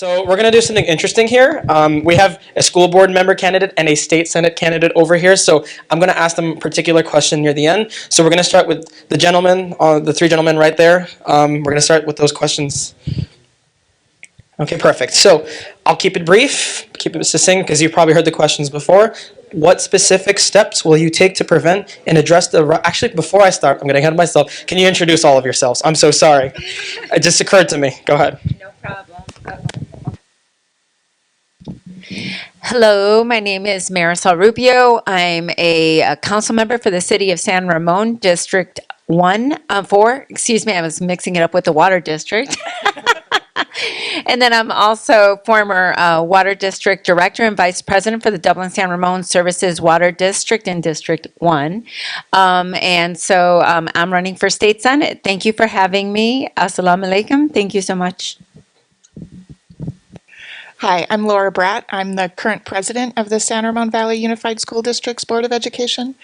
So we're going to do something interesting here. We have a school board member candidate and a state senate candidate over here. So I'm going to ask them a particular question near the end. So we're going to start with the gentleman, the three gentlemen right there. We're going to start with those questions. Okay, perfect. So I'll keep it brief, keep it succinct, because you've probably heard the questions before. What specific steps will you take to prevent and address the... Actually, before I start, I'm getting ahead of myself. Can you introduce all of yourselves? I'm so sorry. It just occurred to me. Go ahead. No problem. Hello, my name is Marisol Rubio. I'm a council member for the city of San Ramon, District 4. Excuse me, I was mixing it up with the water district. And then I'm also former water district director and vice president for the Dublin San Ramon Services Water District in District 1. And so I'm running for state senate. Thank you for having me. Assalamu alaikum. Thank you so much. Hi, I'm Laura Bratt. I'm the current president of the San Ramon Valley Unified School District's Board of Education.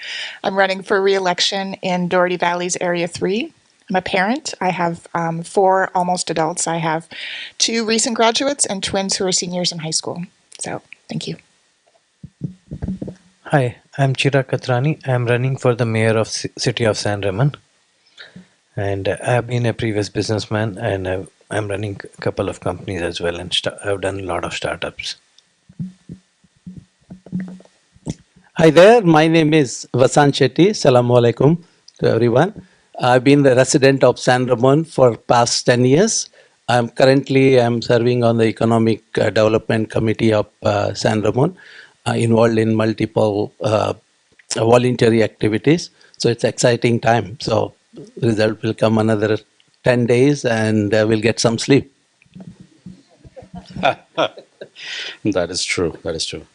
I'm running for re-election in Doherty Valley's Area 3. I'm a parent. I have 4 almost adults. I have 2 recent graduates and twins who are seniors in high school. So, thank you. Hi, I'm Chirag Kathrani. I'm running for the mayor of City of San Ramon. And I've been a previous businessman, and I'm running a couple of companies as well, and I've done a lot of startups. Hi there, my name is Vasanth Shetty. Assalamu alaikum to everyone. I've been the resident of San Ramon for past 10 years. I'm serving on the Economic Development Committee of San Ramon, involved in multiple voluntary activities. So it's exciting time. So result will come another 10 days and we'll get some sleep. That is true. That is true.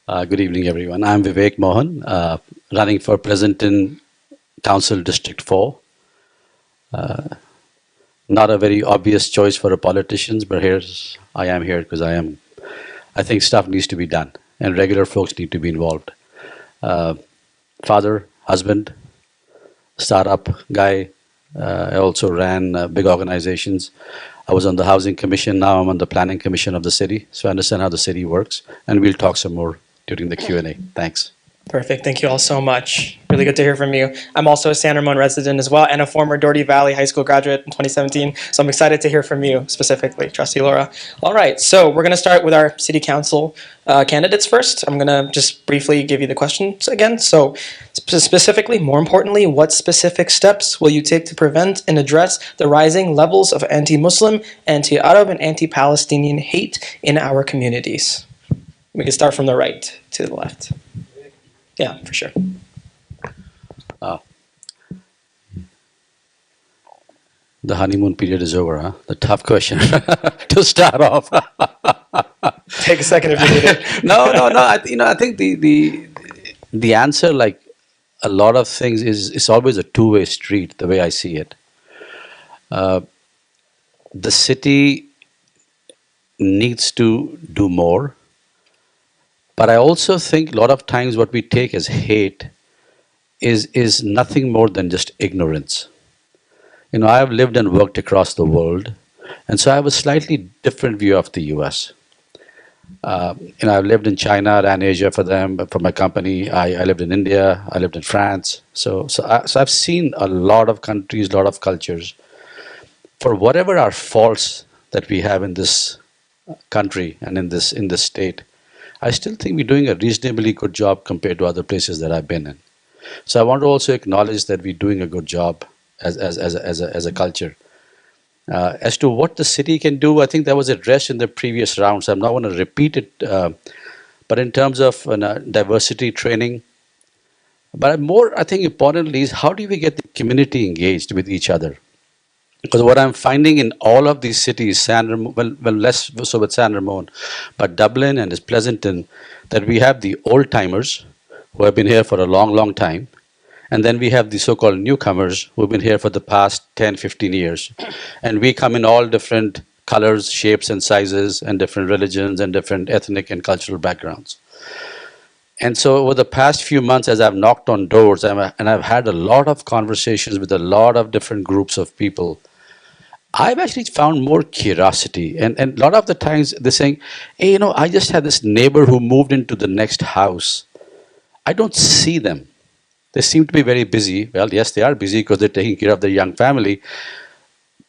Good evening, everyone. I'm Vivek Mohan, running for Pleasanton Council District 4. Not a very obvious choice for the politicians, but I am here because I think stuff needs to be done and regular folks need to be involved. Father, husband, startup guy. I also ran big organizations. I was on the Housing Commission. Now I'm on the Planning Commission of the city. So I understand how the city works. And we'll talk some more during the Q&A. Thanks. Perfect. Thank you all so much. Really good to hear from you. I'm also a San Ramon resident as well and a former Doherty Valley High School graduate in 2017. So I'm excited to hear from you specifically, Trustee Laura. All right. So we're going to start with our city council candidates first. I'm going to just briefly give you the questions again. So specifically, more importantly, what specific steps will you take to prevent and address the rising levels of anti-Muslim, anti-Arab, and anti-Palestinian hate in our communities? We can start from the right to the left. Yeah, for sure. The honeymoon period is over, huh? The tough question to start off. Take a second if you need it. No. I think the answer, like a lot of things, is always a two-way street. The way I see it, the city needs to do more. But I also think a lot of times what we take as hate is nothing more than just ignorance. You know, I have lived and worked across the world, and so I have a slightly different view of the US. I've lived in China, ran Asia for them, for my company. I lived in India, I lived in France. So I've seen a lot of countries, a lot of cultures. For whatever our faults that we have in this country and in this state, I still think we're doing a reasonably good job compared to other places that I've been in. So I want to also acknowledge that we're doing a good job as a culture. As to what the city can do, I think that was addressed in the previous round, so I'm not going to repeat it. But in terms of diversity training, but more, I think importantly, is how do we get the community engaged with each other? Because what I'm finding in all of these cities, San Ramon, well, less so with San Ramon, but Dublin and Pleasanton, that we have the old-timers who have been here for a long, long time, and then we have the so-called newcomers who have been here for the past 10, 15 years. And we come in all different colors, shapes, and sizes, and different religions, and different ethnic and cultural backgrounds. And so over the past few months, as I've knocked on doors, and I've had a lot of conversations with a lot of different groups of people, I've actually found more curiosity. And a lot of the times they're saying, hey, I just had this neighbor who moved into the next house. I don't see them. They seem to be very busy. Well, yes, they are busy because they're taking care of their young family.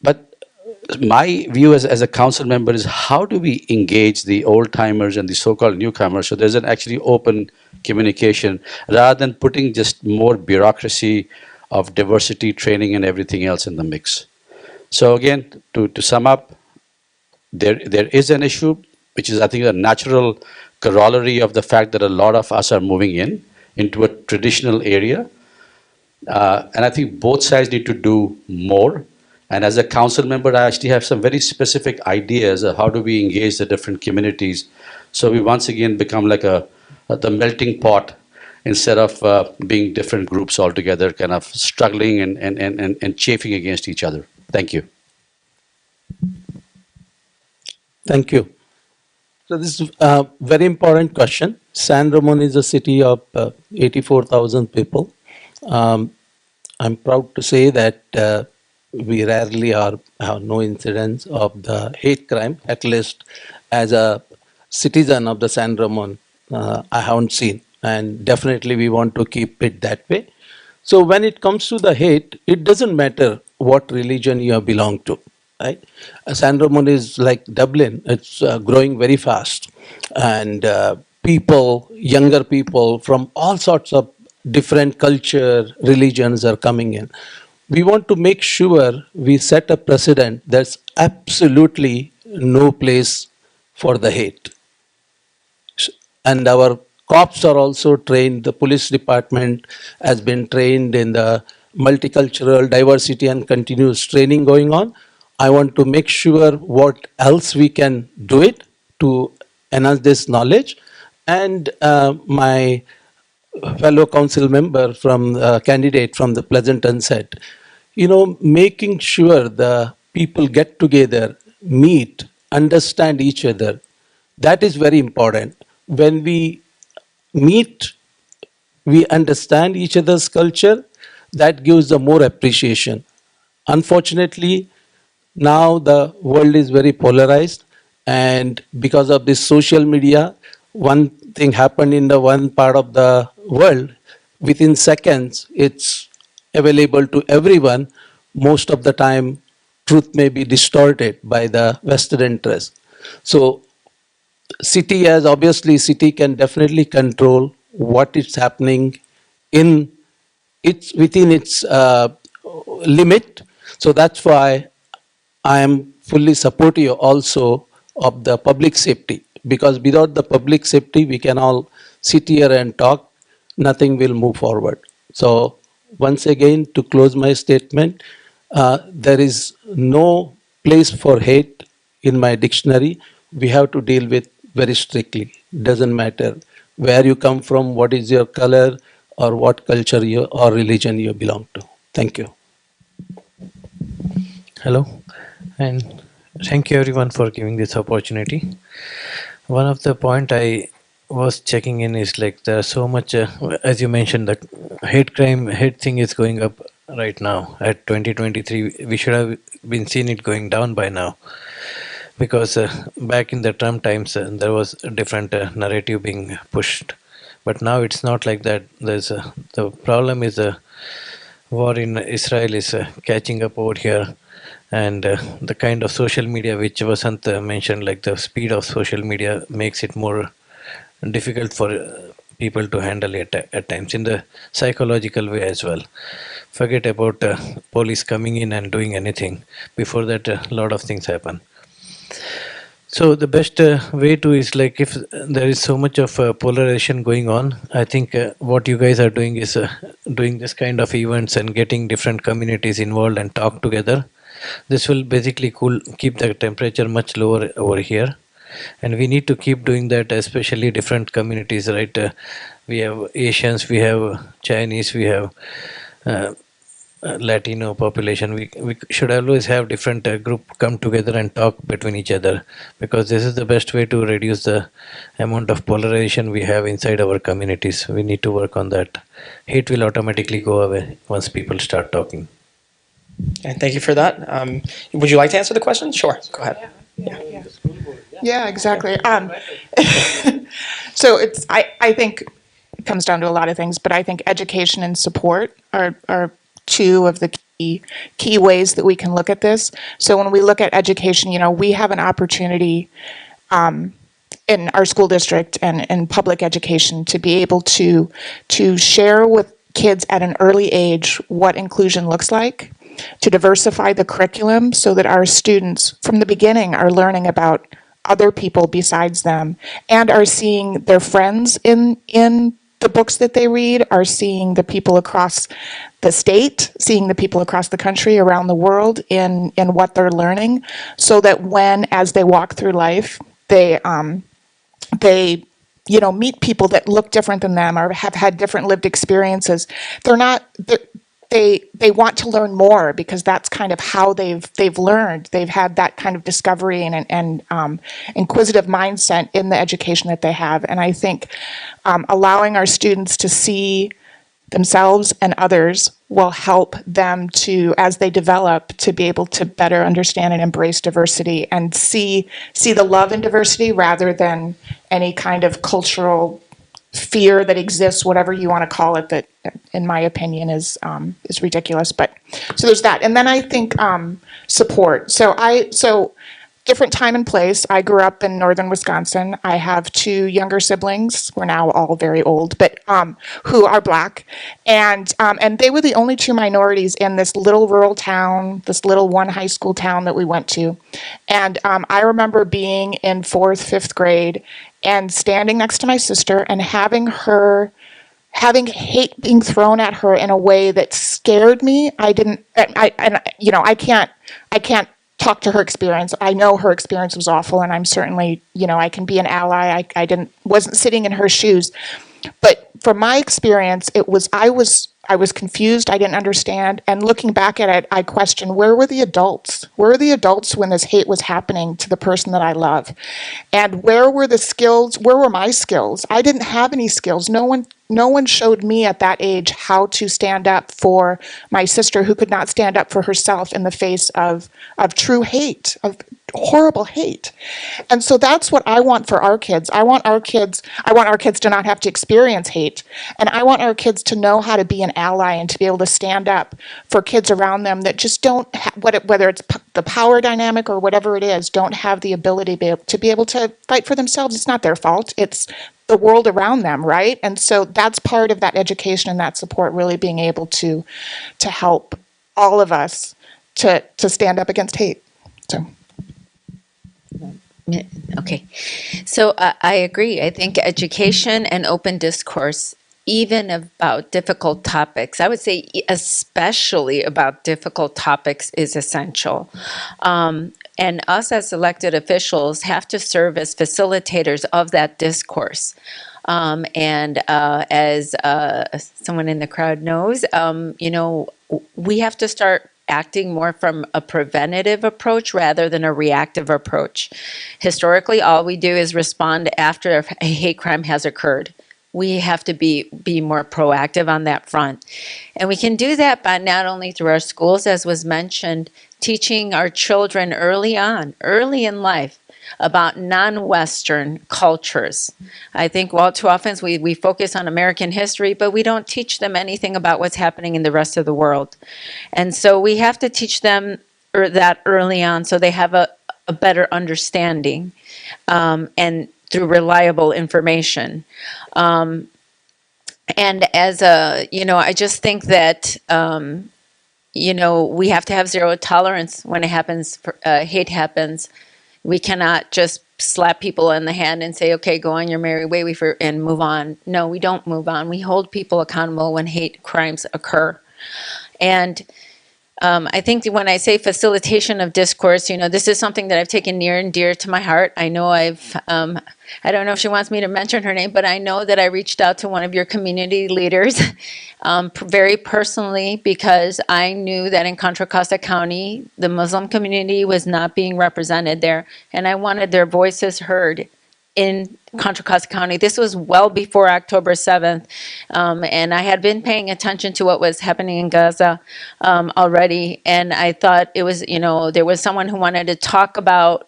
But my view as a council member is how do we engage the old timers and the so-called newcomers so there's an actually open communication rather than putting just more bureaucracy of diversity training and everything else in the mix. So again, to sum up, there is an issue which is I think a natural corollary of the fact that a lot of us are moving into a traditional area. And I think both sides need to do more. And as a council member, I actually have some very specific ideas of how do we engage the different communities. So we once again become like the melting pot instead of being different groups altogether, kind of struggling and chafing against each other. Thank you. Thank you. So this is a very important question. San Ramon is a city of 84,000 people. I'm proud to say that we rarely have no incidents of the hate crime, at least as a citizen of the San Ramon, I haven't seen. And definitely we want to keep it that way. So when it comes to the hate, it doesn't matter what religion you belong to, right? San Ramon is like Dublin. It's growing very fast. And younger people from all sorts of different culture, religions are coming in. We want to make sure we set a precedent. There's absolutely no place for the hate. And our cops are also trained. The police department has been trained in the multicultural diversity and continuous training going on. I want to make sure what else we can do it to enhance this knowledge. And my fellow council member from candidate from the Pleasanton said, making sure the people get together, meet, understand each other, that is very important. When we meet, we understand each other's culture, that gives the more appreciation. Unfortunately, now the world is very polarized, and because of this social media, one thing happened in the one part of the world, within seconds, it's available to everyone. Most of the time, truth may be distorted by the vested interest. So city can definitely control what is happening in within its limit. So that's why I am fully supportive also of the public safety, because without the public safety, we can all sit here and talk, nothing will move forward. So once again, to close my statement, there is no place for hate in my dictionary. We have to deal with very strictly. Doesn't matter where you come from, what is your color, or what culture or religion you belong to. Thank you. Hello, and thank you everyone for giving this opportunity. One of the point I was checking in is like there are so much, as you mentioned, that hate thing is going up right now at 2023. We should have been seeing it going down by now, because back in the Trump times there was a different narrative being pushed, but now it's not like that. The problem is war in Israel is catching up over here, and the kind of social media which Vasanth mentioned, like the speed of social media makes it more difficult for people to handle it at times in the psychological way as well. Forget about police coming in and doing anything. Before that, a lot of things happen. So the best way to is like, if there is so much of polarization going on, I think what you guys are doing is doing this kind of events and getting different communities involved and talk together. This will basically keep the temperature much lower over here, and we need to keep doing that, especially different communities, right? We have Asians, we have Chinese, we have Latino population. We should always have different group come together and talk between each other, because this is the best way to reduce the amount of polarization we have inside our communities. We need to work on that. Hate will automatically go away once people start talking. And thank you for that. Would you like to answer the question? Sure, go ahead. Yeah, exactly. So I think it comes down to a lot of things, but I think education and support are two of the key ways that we can look at this. So when we look at education, we have an opportunity in our school district and in public education to be able to share with kids at an early age what inclusion looks like, to diversify the curriculum so that our students from the beginning are learning about other people besides them and are seeing their friends in the books that they read, are seeing the people across the state, seeing the people across the country, around the world in what they're learning, so that as they walk through life, they meet people that look different than them or have had different lived experiences. They want to learn more because that's kind of how they've learned. They've had that kind of discovery and inquisitive mindset in the education that they have. And I think allowing our students to see themselves and others will help them to, as they develop, to be able to better understand and embrace diversity and see the love in diversity rather than any kind of cultural fear that exists, whatever you want to call it, that in my opinion is ridiculous. But so there's that. And then I think support. So different time and place. I grew up in northern Wisconsin. I have two younger siblings. We're now all very old, but who are Black, and they were the only two minorities in this little rural town, this little one high school town that we went to. And I remember being in 4th, 5th grade and standing next to my sister and having hate being thrown at her in a way that scared me. I can't talk to her experience. I know her experience was awful, and I'm certainly, I can be an ally. I wasn't sitting in her shoes, but from my experience, I was confused. I didn't understand. And looking back at it, I questioned, where were the adults? Where were the adults when this hate was happening to the person that I love? And where were the skills? Where were my skills? I didn't have any skills. No one showed me at that age how to stand up for my sister who could not stand up for herself in the face of true hate, of horrible hate. And so that's what I want for our kids. I want our kids to not have to experience hate. And I want our kids to know how to be an ally and to be able to stand up for kids around them that just don't, whether it's the power dynamic or whatever it is, don't have the ability to be able to fight for themselves. It's not their fault. It's the world around them, right? And so that's part of that education and that support, really being able to help all of us to stand up against hate. So. Okay, so I agree. I think education and open discourse, even about difficult topics, I would say especially about difficult topics, is essential. And us as elected officials have to serve as facilitators of that discourse. And as someone in the crowd knows, we have to start acting more from a preventative approach rather than a reactive approach. Historically, all we do is respond after a hate crime has occurred. We have to be more proactive on that front. And we can do that by not only through our schools, as was mentioned, teaching our children early in life, about non-Western cultures. I think too often we focus on American history, but we don't teach them anything about what's happening in the rest of the world. And so we have to teach them that early on so they have a better understanding, and through reliable information. And as I just think that, we have to have zero tolerance when it happens, hate happens. We cannot just slap people in the hand and say, okay, go on your merry way and move on. No, we don't move on. We hold people accountable when hate crimes occur. And I think when I say facilitation of discourse, this is something that I've taken near and dear to my heart. I know I don't know if she wants me to mention her name, but I know that I reached out to one of your community leaders very personally, because I knew that in Contra Costa County, the Muslim community was not being represented there, and I wanted their voices heard in Contra Costa County. This was well before October 7th. And I had been paying attention to what was happening in Gaza already. And I thought it was, there was someone who wanted to talk about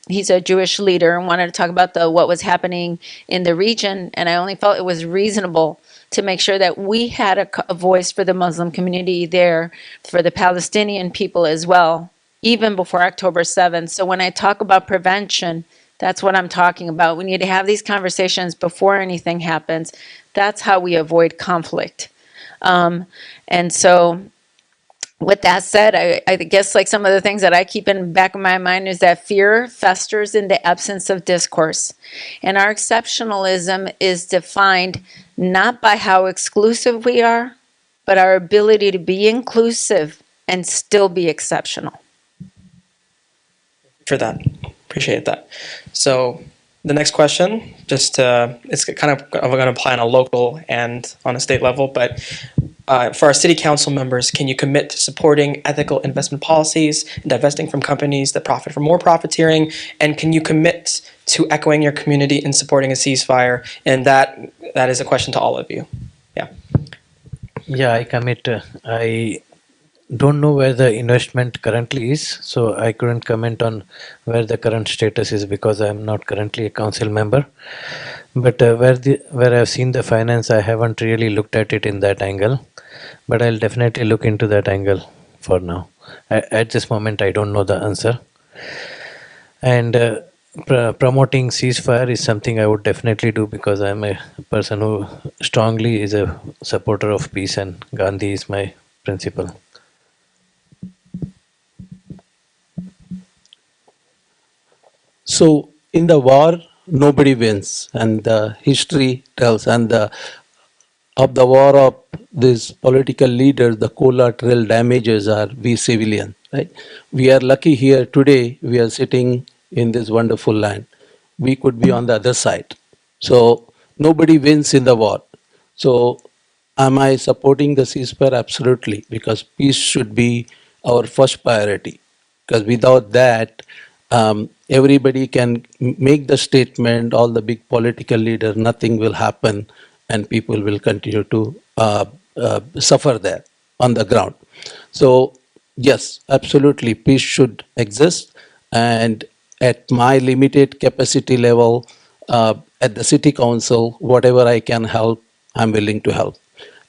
he's a Jewish leader and wanted to talk about what was happening in the region. And I only felt it was reasonable to make sure that we had a voice for the Muslim community there, for the Palestinian people as well, even before October 7th. So when I talk about prevention, that's what I'm talking about. We need to have these conversations before anything happens. That's how we avoid conflict. And so with that said, I guess like some of the things that I keep in the back of my mind is that fear festers in the absence of discourse. And our exceptionalism is defined not by how exclusive we are, but our ability to be inclusive and still be exceptional. For that. Appreciate that. So the next question, it's kind of going to apply on a local and on a state level, but for our city council members, can you commit to supporting ethical investment policies and divesting from companies that profit from more profiteering? And can you commit to echoing your community in supporting a ceasefire? And that is a question to all of you. Yeah. Yeah, I commit. I don't know where the investment currently is, so I couldn't comment on where the current status is because I'm not currently a council member. But where I've seen the finance, I haven't really looked at it in that angle. But I'll definitely look into that angle for now. At this moment, I don't know the answer. And promoting ceasefire is something I would definitely do because I'm a person who strongly is a supporter of peace, and Gandhi is my principle. So in the war, nobody wins, and the history tells, and of the war of these political leaders, the collateral damages are we civilian, right? We are lucky here today. We are sitting in this wonderful land. We could be on the other side. So nobody wins in the war. So am I supporting the ceasefire? Absolutely, because peace should be our first priority. Because without that, everybody can make the statement, all the big political leaders, nothing will happen, and people will continue to suffer there on the ground. So yes, absolutely, peace should exist. And at my limited capacity level, at the city council, whatever I can help, I'm willing to help.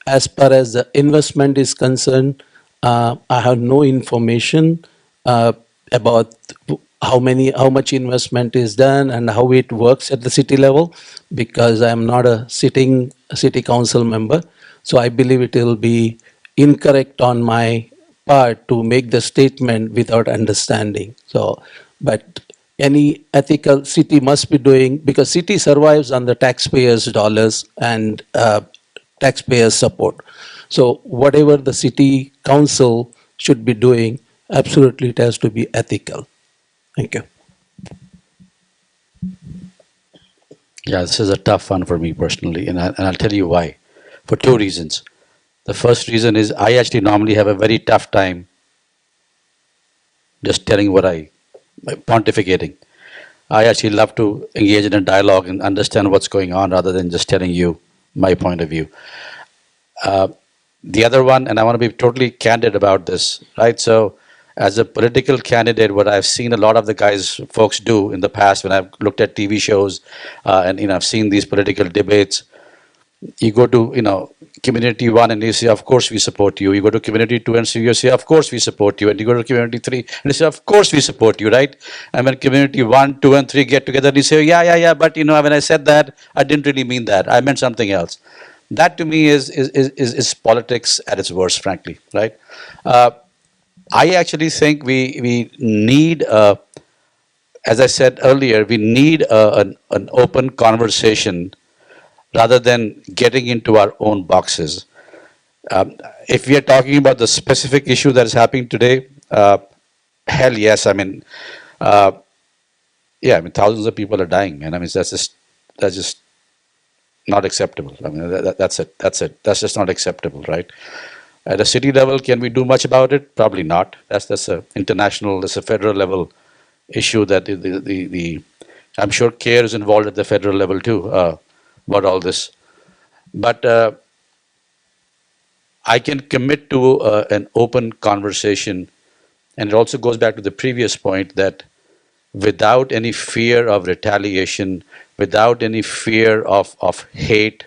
As far as the investment is concerned, I have no information about how much investment is done and how it works at the city level, because I'm not a sitting city council member. So I believe it will be incorrect on my part to make the statement without understanding. So, but any ethical city must be doing, because city survives on the taxpayers' dollars and taxpayers' support. So whatever the city council should be doing, absolutely it has to be ethical. Thank you. Yeah, this is a tough one for me personally, and I'll tell you why. For two reasons. The first reason is I actually normally have a very tough time just telling pontificating. I actually love to engage in a dialogue and understand what's going on rather than just telling you my point of view. The other one, and I want to be totally candid about this, right? So as a political candidate, what I've seen a lot of the folks do in the past when I've looked at TV shows and I've seen these political debates, you go to community 1 and you say, of course we support you. You go to community 2 and you say, of course we support you. And you go to community 3 and you say, of course we support you, right? And when community 1, 2 and 3 get together and you say, yeah, but when I said that, I didn't really mean that. I meant something else. That to me is politics at its worst, frankly, right? I actually think we need, as I said earlier, we need an open conversation rather than getting into our own boxes. If we are talking about the specific issue that is happening today, hell yes. Thousands of people are dying, man. That's just not acceptable. That's it. That's just not acceptable, right? At a city level, can we do much about it? Probably not. That's a international, that's a federal level issue that I'm sure CARE is involved at the federal level too about all this. But I can commit to an open conversation, and it also goes back to the previous point that without any fear of retaliation, without any fear of hate,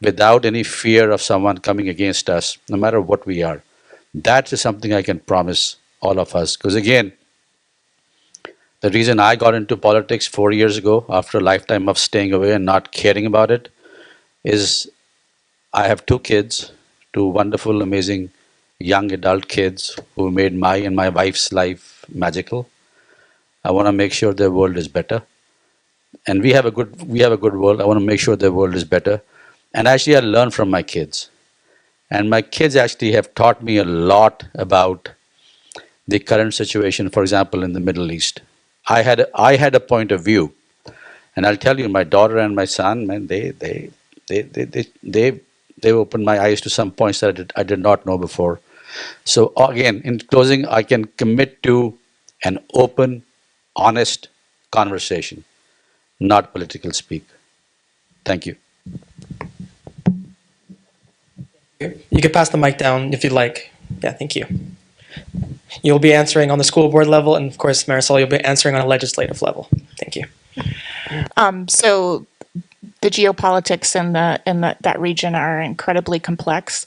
without any fear of someone coming against us, no matter what we are. That is something I can promise all of us. Because again, the reason I got into politics 4 years ago, after a lifetime of staying away and not caring about it, is I have 2 kids, 2 wonderful, amazing young adult kids who made my and my wife's life magical. I want to make sure their world is better. And we have a good world. I want to make sure their world is better. And actually, I learn from my kids. And my kids actually have taught me a lot about the current situation, for example, in the Middle East. I had a point of view. And I'll tell you, my daughter and my son, man, they opened my eyes to some points that I did not know before. So again, in closing, I can commit to an open, honest conversation, not political speak. Thank you. You could pass the mic down if you'd like. Yeah, thank you. You'll be answering on the school board level, and of course, Marisol, you'll be answering on a legislative level. Thank you. So the geopolitics in that region are incredibly complex.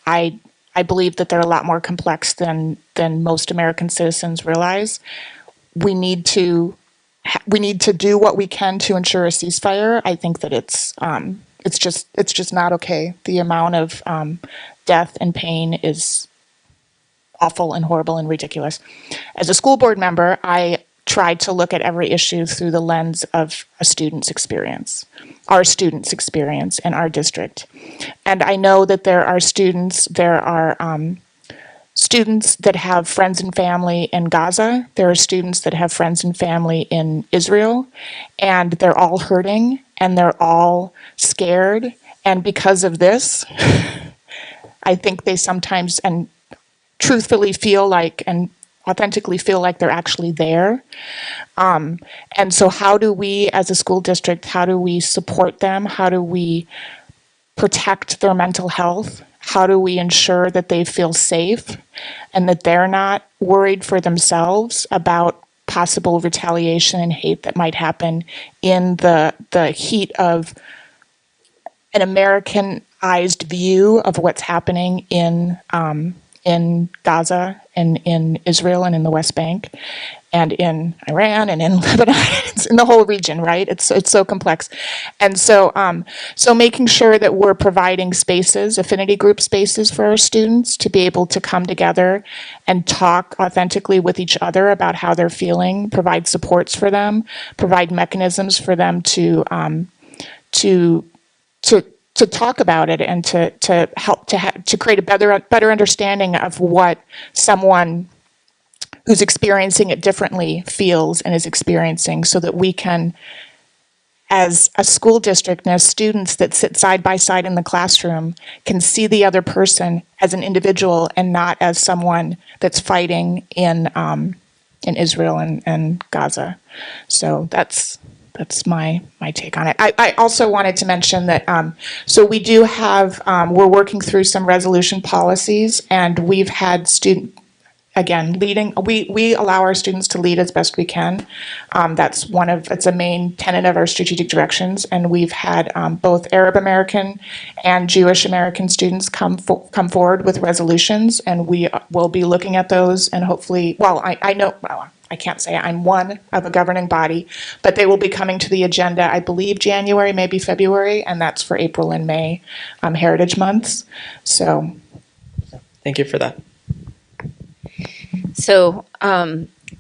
I believe that they're a lot more complex than most American citizens realize. We need to do what we can to ensure a ceasefire. I think that it's just not okay. The amount of death and pain is awful and horrible and ridiculous. As a school board member, I tried to look at every issue through the lens of a student's experience, our students' experience in our district. And I know that there are students that have friends and family in Gaza. There are students that have friends and family in Israel, and they're all hurting and they're all scared. And because of this, I think they sometimes and truthfully feel like and authentically feel like they're actually there. And so how do we, as a school district, how do we support them? How do we protect their mental health? How do we ensure that they feel safe and that they're not worried for themselves about possible retaliation and hate that might happen in the heat of an Americanized view of what's happening in Gaza and in Israel and in the West Bank and in Iran and in Lebanon? It's in the whole region, right? It's so complex. And so making sure that we're providing spaces, affinity group spaces for our students to be able to come together and talk authentically with each other about how they're feeling, provide supports for them, provide mechanisms for them to talk about it and to help to create a better understanding of what someone who's experiencing it differently feels and is experiencing, so that we can, as a school district and as students that sit side by side in the classroom, can see the other person as an individual and not as someone that's fighting in Israel and Gaza. So that's my take on it. I also wanted to mention that, so we do have, we're working through some resolution policies, and we've had we allow our students to lead as best we can. It's a main tenet of our strategic directions, and we've had both Arab American and Jewish American students come forward with resolutions, and we will be looking at those, and hopefully, I can't say I'm one of a governing body, but they will be coming to the agenda, I believe, January, maybe February, and that's for April and May Heritage Months. So, Thank you for that. So,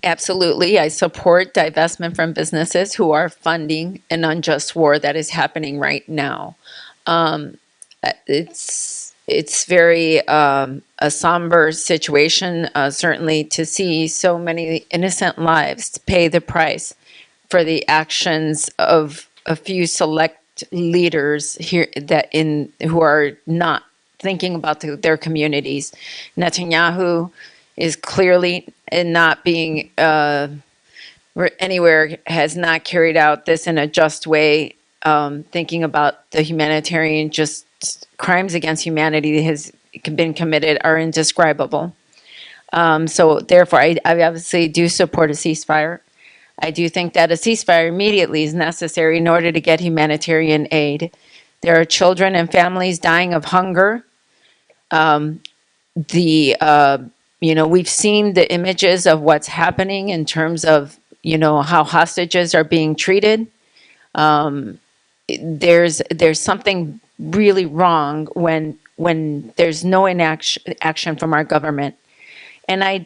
absolutely, I support divestment from businesses who are funding an unjust war that is happening right now. It's very a somber situation, certainly, to see so many innocent lives pay the price for the actions of a few select leaders here who are not thinking about their communities. Netanyahu is clearly not being anywhere has not carried out this in a just way, thinking about the humanitarian just crimes against humanity that has been committed are indescribable. So therefore, I obviously do support a ceasefire. I do think that a ceasefire immediately is necessary in order to get humanitarian aid. There are children and families dying of hunger. We've seen the images of what's happening in terms of, how hostages are being treated. There's something really wrong when there's no action from our government. And I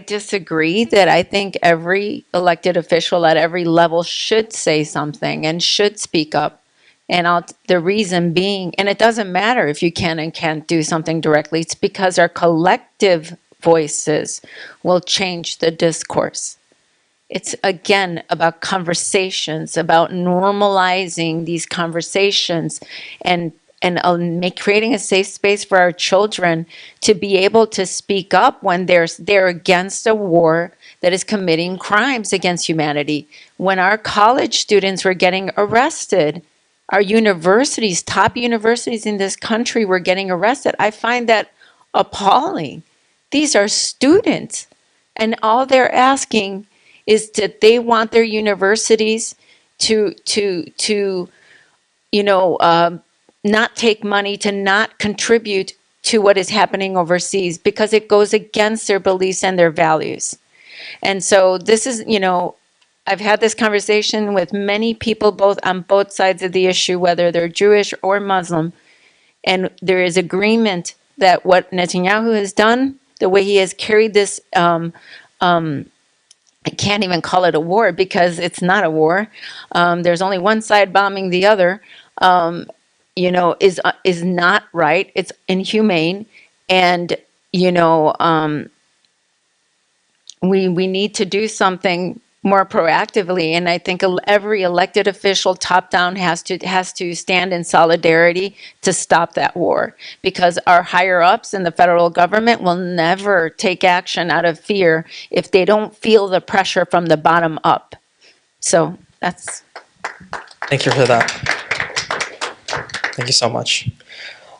disagree that I think every elected official at every level should say something and should speak up. And the reason being, and it doesn't matter if you can and can't do something directly, it's because our collective voices will change the discourse. It's again about conversations, about normalizing these conversations and creating a safe space for our children to be able to speak up when they're against a war that is committing crimes against humanity. When our college students were getting arrested, our universities, top universities in this country were getting arrested, I find that appalling. These are students, and all they're asking is that they want their universities to not take money, to not contribute to what is happening overseas, because it goes against their beliefs and their values. And so this is, I've had this conversation with many people on both sides of the issue, whether they're Jewish or Muslim, and there is agreement that what Netanyahu has done, the way he has carried this, I can't even call it a war because it's not a war. There's only one side bombing the other. Is not right. It's inhumane, and we need to do something more proactively. And I think every elected official, top down, has to stand in solidarity to stop that war, because our higher ups in the federal government will never take action out of fear if they don't feel the pressure from the bottom up. So that's. Thank you for that. Thank you so much.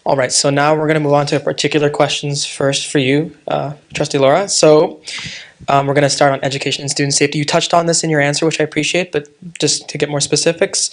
All right, so now we're going to move on to particular questions first for you, Trustee Laura. So we're going to start on education and student safety. You touched on this in your answer, which I appreciate, but just to get more specifics,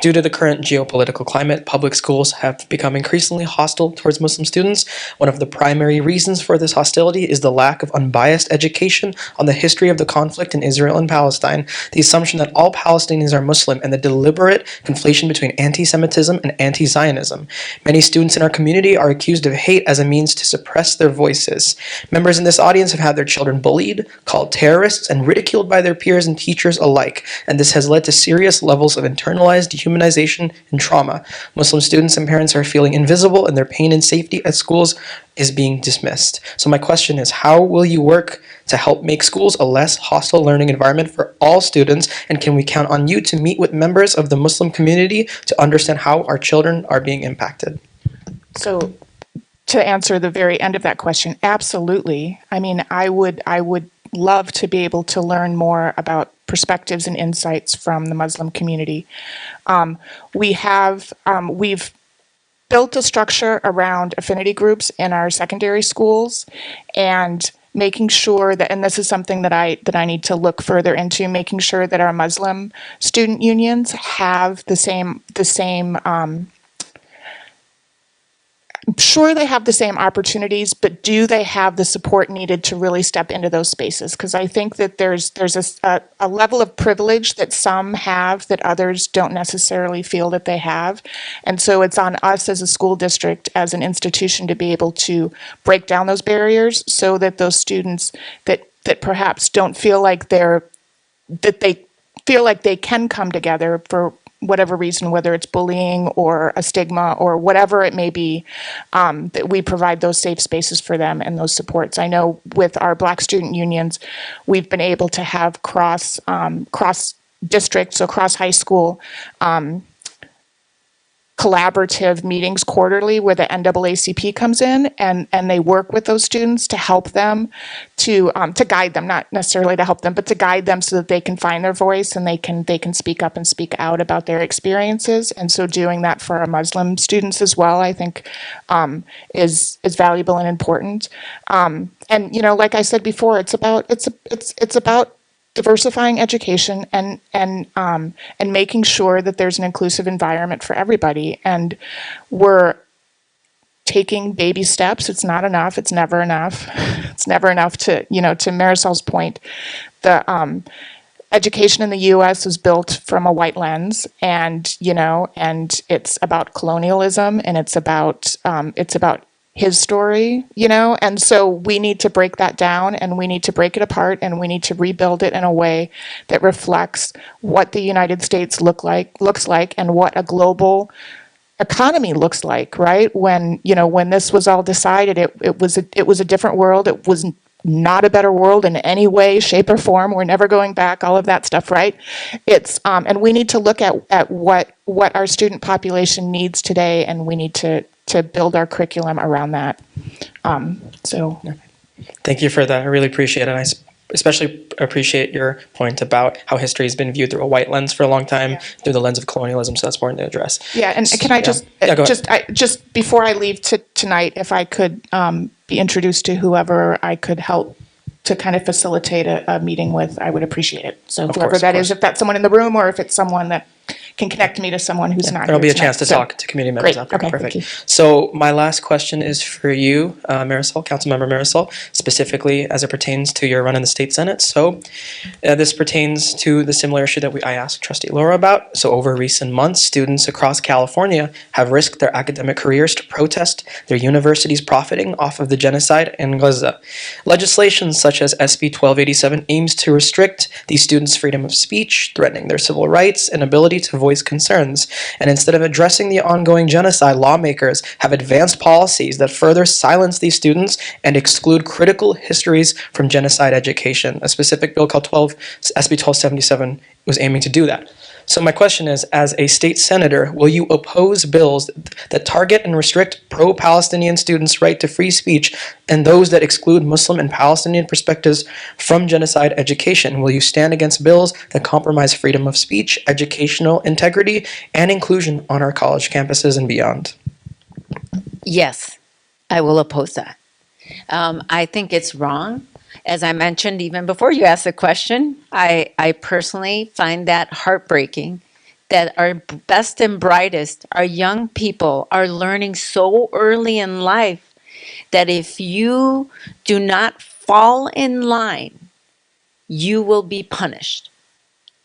due to the current geopolitical climate, public schools have become increasingly hostile towards Muslim students. One of the primary reasons for this hostility is the lack of unbiased education on the history of the conflict in Israel and Palestine, the assumption that all Palestinians are Muslim, and the deliberate conflation between anti-Semitism and anti-Zionism. Many students in our community are accused of hate as a means to suppress their voices. Members in this audience have had their children bullied, called terrorists, and ridiculed by their peers and teachers alike, and this has led to serious levels of internalized dehumanization and trauma. Muslim students and parents are feeling invisible, and their pain and safety at schools is being dismissed. So my question is, how will you work to help make schools a less hostile learning environment for all students, and can we count on you to meet with members of the Muslim community to understand how our children are being impacted? So to answer the very end of that question, absolutely. I mean, I would love to be able to learn more about perspectives and insights from the Muslim community. We've built a structure around affinity groups in our secondary schools, and making sure that, and this is something that I need to look further into, making sure that our Muslim student unions have the same. I'm sure they have the same opportunities, but do they have the support needed to really step into those spaces? Because I think that there's a level of privilege that some have that others don't necessarily feel that they have. And so it's on us as a school district, as an institution, to be able to break down those barriers so that those students that perhaps don't feel like they feel like they can come together for whatever reason, whether it's bullying or a stigma or whatever it may be, that we provide those safe spaces for them and those supports. I know with our Black student unions, we've been able to have cross districts, so cross high school collaborative meetings quarterly where the NAACP comes in and they work with those students to help them to guide them, not necessarily to help them, but to guide them so that they can find their voice and they can speak up and speak out about their experiences. And so doing that for our Muslim students as well, I think is valuable and important. And like I said before, it's about diversifying education and making sure that there's an inclusive environment for everybody. And we're taking baby steps. It's not enough. It's never enough. It's never enough to Marisol's point. The education in the U.S. is built from a white lens, and it's about colonialism, and it's about his story, and so we need to break that down, and we need to break it apart, and we need to rebuild it in a way that reflects what the United States looks like and what a global economy looks like, right? When this was all decided, it was a different world. It was not a better world in any way, shape, or form. We're never going back, all of that stuff, right? It's and we need to look at what our student population needs today, and we need to build our curriculum around that. So Thank you for that. I really appreciate it. I especially appreciate your point about how history has been viewed through a white lens for a long time, through the lens of colonialism. So that's important to address. yeah, and can I just go ahead. just before I leave tonight, if I could be introduced to whoever I could help to kind of facilitate a meeting with, I would appreciate it. So whoever course, that of is, if that's someone in the room or if it's someone that can connect me to someone who's not There'll be here a chance to tonight. talk to community members Great. after. Okay, Perfect. thank you. So my last question is for you, Marisol, Councilmember Marisol, specifically as it pertains to your run in the state Senate. So this pertains to the similar issue that I asked Trustee Laura about. So over recent months, students across California have risked their academic careers to protest their universities profiting off of the genocide in Gaza. Legislation such as SB 1287 aims to restrict these students' freedom of speech, threatening their civil rights and ability to voice concerns. And instead of addressing the ongoing genocide, lawmakers have advanced policies that further silence these students and exclude critical histories from genocide education. A specific bill called SB 1277 was aiming to do that. So my question is, as a state senator, will you oppose bills that target and restrict pro-Palestinian students' right to free speech and those that exclude Muslim and Palestinian perspectives from genocide education? Will you stand against bills that compromise freedom of speech, educational integrity, and inclusion on our college campuses and beyond? Yes, I will oppose that. I think it's wrong. As I mentioned, even before you asked the question, I personally find that heartbreaking that our best and brightest, our young people, are learning so early in life that if you do not fall in line, you will be punished.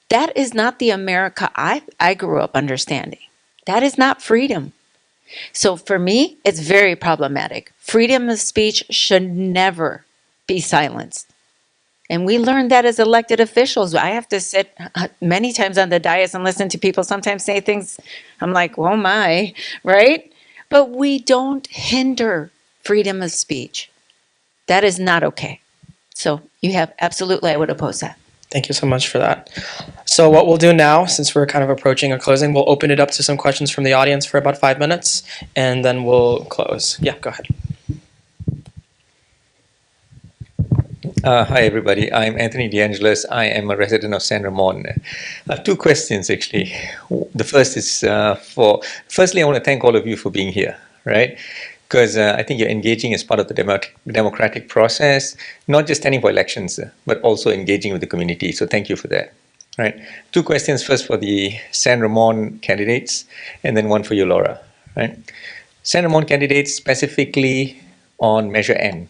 That is not the America I grew up understanding. That is not freedom. So for me, it's very problematic. Freedom of speech should never be silenced. And we learned that as elected officials. I have to sit many times on the dais and listen to people sometimes say things, I'm like, oh my, right? But we don't hinder freedom of speech. That is not okay. So you have, absolutely, I would oppose that. Thank you so much for that. So what we'll do now, since we're kind of approaching a closing, we'll open it up to some questions from the audience for about 5 minutes, and then we'll close. Yeah, go ahead. Hi, everybody. I'm Anthony DeAngelis. I am a resident of San Ramon. I have two questions, actually. The first is firstly, I want to thank all of you for being here, right? Because I think you're engaging as part of the democratic process, not just standing for elections, but also engaging with the community. So thank you for that, right? Two questions, first for the San Ramon candidates, and then one for you, Laura, right? San Ramon candidates specifically on Measure N.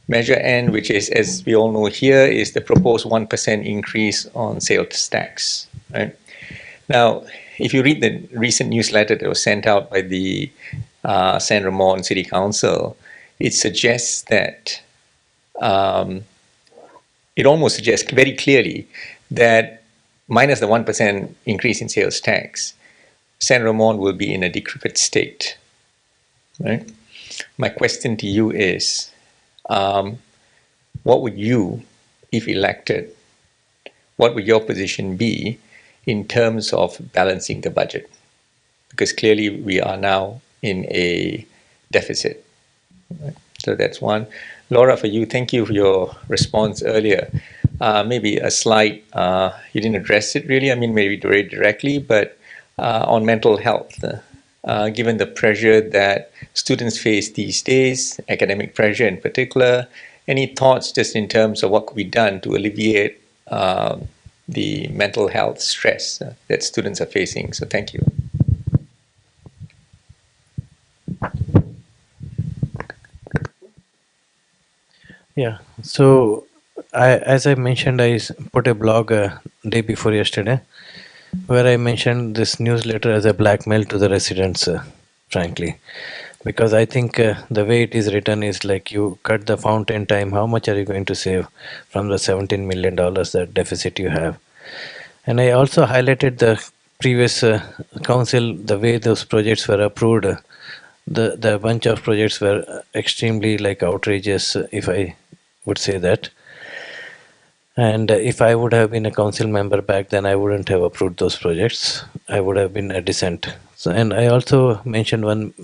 Measure N, which is, as we all know here, is the proposed 1% increase on sales tax, right? Now, if you read the recent newsletter that was sent out by the San Ramon City Council, it suggests that, it almost suggests very clearly that minus the 1% increase in sales tax, San Ramon will be in a decrepit state, right? My question to you is, what would you, if elected, what would your position be in terms of balancing the budget? because clearly we are now in a deficit. So that's one. Laura, for you, thank you for your response earlier. Maybe a slight, you didn't address it really, I mean, maybe very directly, but on mental health. Given the pressure that students face these days, academic pressure in particular, any thoughts just in terms of what could be done to alleviate the mental health stress that students are facing? So thank you. Yeah. So, as I mentioned, put a blog day before yesterday, where I mentioned this newsletter as a blackmail to the residents, frankly, because I think the way it is written is like you cut the fountain time. How much are you going to save from the $17 million that deficit you have? And I also highlighted the previous council, the way those projects were approved. The bunch of projects were extremely like outrageous, if I would say that. And if I would have been a council member back then, I wouldn't have approved those projects. I would have been a dissent. So, and I also mentioned one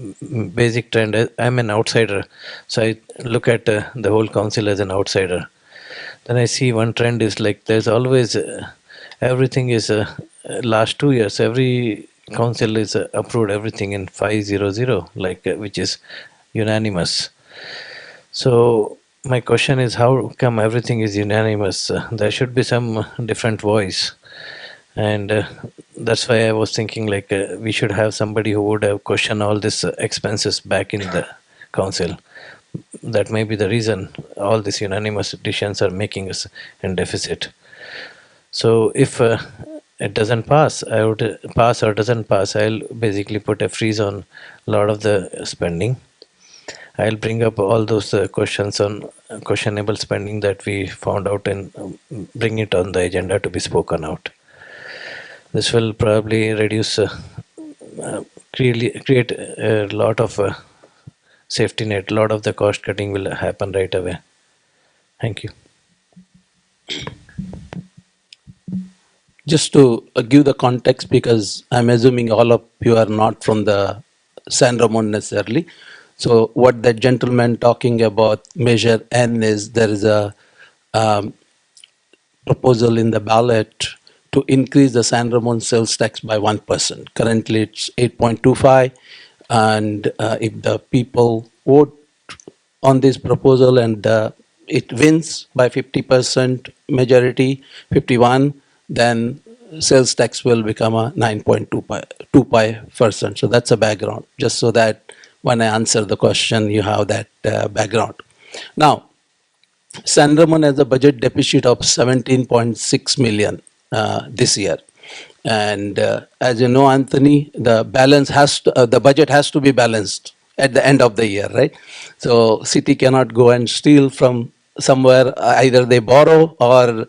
basic trend. I'm an outsider, so I look at the whole council as an outsider. Then I see one trend is like there's always everything is last 2 years. Every council is approved everything in 500, like which is unanimous. So my question is, how come everything is unanimous? There should be some different voice. And that's why I was thinking like we should have somebody who would have questioned all these expenses back in the council. That may be the reason all these unanimous decisions are making us in deficit. So if it doesn't pass, I would pass or doesn't pass, I'll basically put a freeze on a lot of the spending. I'll bring up all those questions on questionable spending that we found out and bring it on the agenda to be spoken out. This will probably reduce, create a lot of safety net. A lot of the cost cutting will happen right away. Thank you. Just to give the context, because I'm assuming all of you are not from the San Ramon necessarily. So what the gentleman talking about measure N is, there is a proposal in the ballot to increase the San Ramon sales tax by 1%. Currently it's 8.25, and if the people vote on this proposal and it wins by 50% majority, 51, then sales tax will become a 9.25%. So that's a background, just so that when I answer the question, you have that background. Now, San Ramon has a budget deficit of 17.6 million this year. And as you know, Anthony, the budget has to be balanced at the end of the year, right? So city cannot go and steal from somewhere. Either they borrow or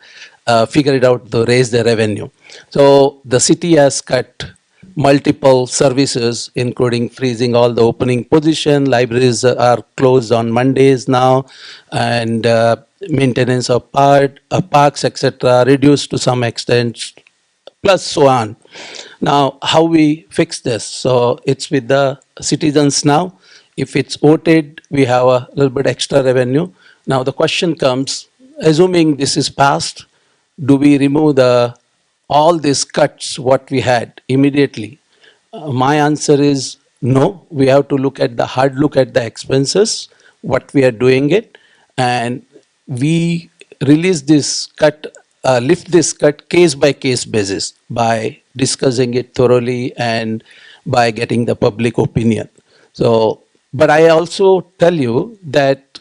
figure it out to raise their revenue. So the city has cut multiple services, including freezing all the opening position. Libraries are closed on Mondays now, and maintenance of parks, etc., reduced to some extent, plus so on. Now, how we fix this? So it's with the citizens now. If it's voted, we have a little bit extra revenue. Now the question comes, assuming this is passed, do we remove all these cuts what we had immediately? My answer is no. We have to hard look at the expenses, what we are doing it, and we release this cut, lift this cut case by case basis by discussing it thoroughly and by getting the public opinion. So, but I also tell you that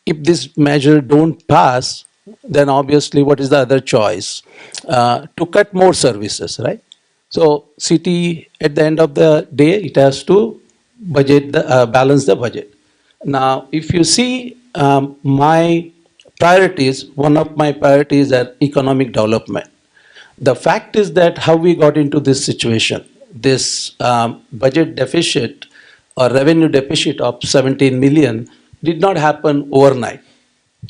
if this measure don't pass, then obviously what is the other choice? To cut more services, right? So city, at the end of the day, it has to balance the budget. Now, if you see my priorities, one of my priorities are economic development. The fact is that how we got into this situation, this budget deficit or revenue deficit of 17 million did not happen overnight.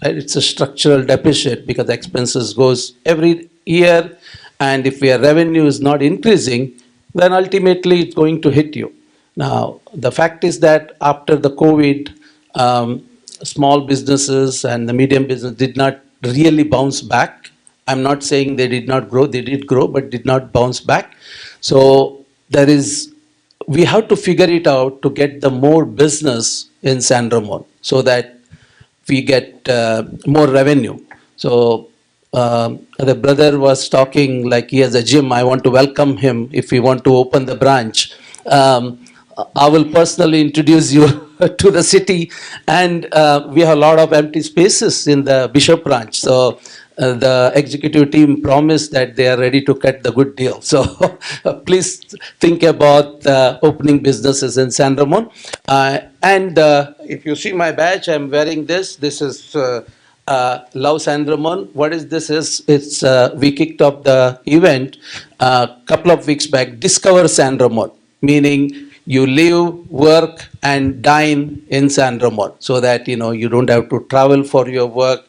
Right? It's a structural deficit because expenses goes every year, and if your revenue is not increasing, then ultimately it's going to hit you. Now, the fact is that after the COVID, small businesses and the medium business did not really bounce back. I'm not saying they did not grow, they did grow, but did not bounce back. So we have to figure it out to get the more business in San Ramon so that we get more revenue. So the brother was talking like he has a gym. I want to welcome him if we want to open the branch. I will personally introduce you to the city, and we have a lot of empty spaces in the Bishop branch. So the executive team promised that they are ready to cut the good deal. So please think about opening businesses in San Ramon. And if you see my badge, I'm wearing this. This is Love San Ramon. What is this? It's we kicked off the event a couple of weeks back. Discover San Ramon, meaning you live, work, and dine in San Ramon, so that you don't have to travel for your work.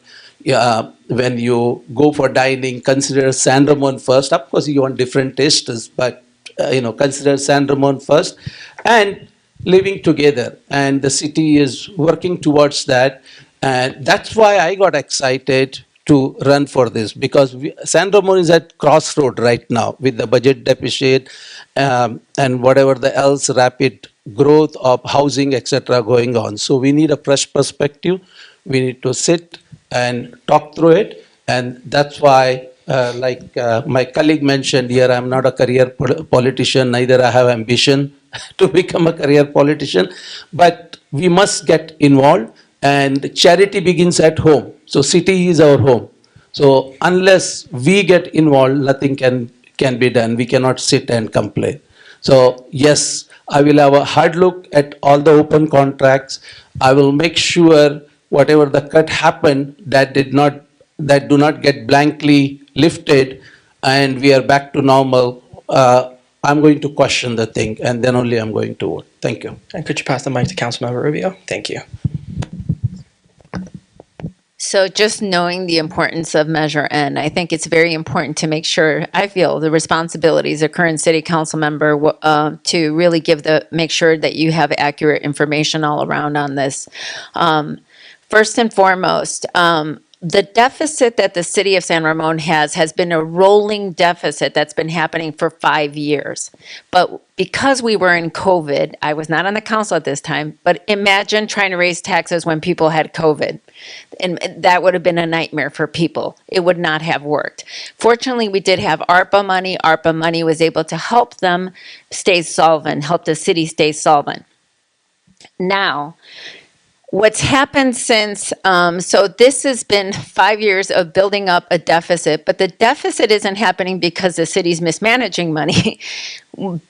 When you go for dining, consider San Ramon first. Of course, you want different tastes, but consider San Ramon first, and living together. And the city is working towards that, and that's why I got excited to run for this, because San Ramon is at crossroad right now with the budget deficit and whatever the else rapid growth of housing, etc., going on. So we need a fresh perspective. We need to sit and talk through it, and that's why, like my colleague mentioned here, I'm not a career politician, neither I have ambition to become a career politician, but we must get involved, and charity begins at home. So city is our home. So unless we get involved, nothing can be done. We cannot sit and complain. So yes, I will have a hard look at all the open contracts. I will make sure whatever the cut happened that do not get blankly lifted, and we are back to normal. I'm going to question the thing, and then only I'm going to vote. Thank you. And could you pass the mic to Councilmember Rubio? Thank you. So just knowing the importance of Measure N, I think it's very important to make sure, I feel the responsibilities of current city council member to really make sure that you have accurate information all around on this. First and foremost, the deficit that the city of San Ramon has been a rolling deficit that's been happening for 5 years. But because we were in COVID, I was not on the council at this time, but imagine trying to raise taxes when people had COVID. And that would have been a nightmare for people. It would not have worked. Fortunately, we did have ARPA money. ARPA money was able to help them stay solvent, help the city stay solvent. Now, what's happened since, so this has been 5 years of building up a deficit, but the deficit isn't happening because the city's mismanaging money.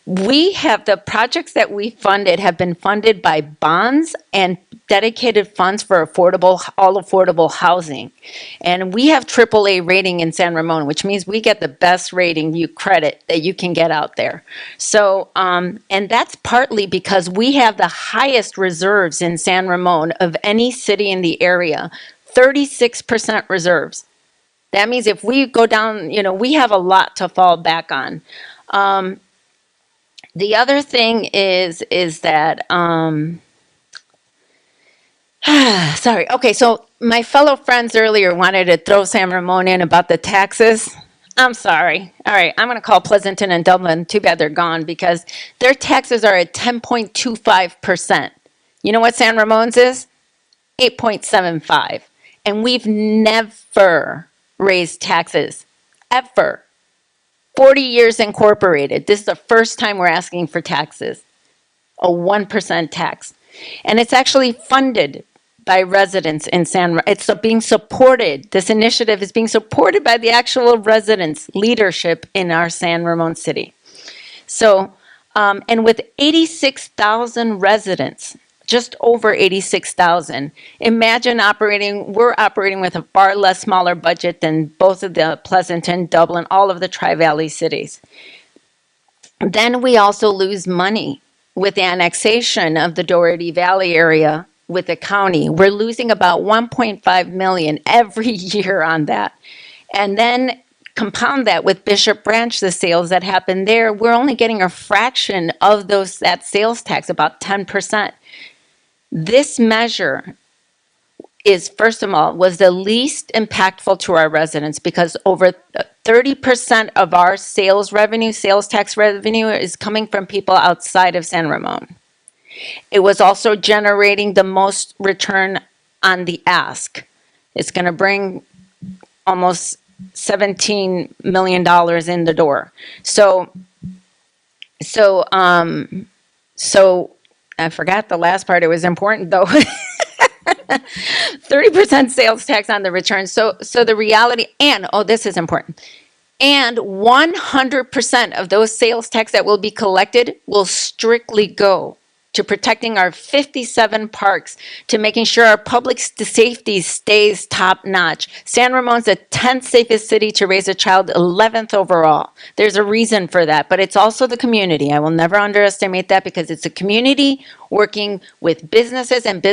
We have the projects that we funded have been funded by bonds and dedicated funds for all affordable housing. And we have AAA rating in San Ramon, which means we get the best rating credit that you can get out there. So, and that's partly because we have the highest reserves in San Ramon of any city in the area, 36% reserves. That means if we go down, we have a lot to fall back on. The other thing is that, sorry, okay, so my fellow friends earlier wanted to throw San Ramon in about the taxes. I'm sorry. All right, I'm going to call Pleasanton and Dublin. Too bad they're gone, because their taxes are at 10.25%. You know what San Ramon's is? 8.75. And we've never raised taxes, ever. 40 years incorporated. This is the first time we're asking for taxes, a 1% tax. And it's actually funded by residents in San Ramon. It's being supported. This initiative is being supported by the actual residents' leadership in our San Ramon city. So, and with 86,000 residents, just over 86,000. Imagine we're operating with a far less smaller budget than both of the Pleasanton, Dublin, all of the Tri-Valley cities. Then we also lose money with the annexation of the Doherty Valley area with the county. We're losing about 1.5 million every year on that. And then compound that with Bishop Branch, the sales that happen there, we're only getting a fraction of that sales tax, about 10%. This measure is, first of all, was the least impactful to our residents because over 30% of our sales tax revenue is coming from people outside of San Ramon. It was also generating the most return on the ask. It's going to bring almost $17 million in the door. So I forgot the last part. It was important though. 30% sales tax on the return. So the reality, and this is important. And 100% of those sales tax that will be collected will strictly go to protecting our 57 parks, to making sure our public safety stays top notch. San Ramon's the 10th safest city to raise a child, 11th overall. There's a reason for that, but it's also the community. I will never underestimate that because it's a community working with businesses and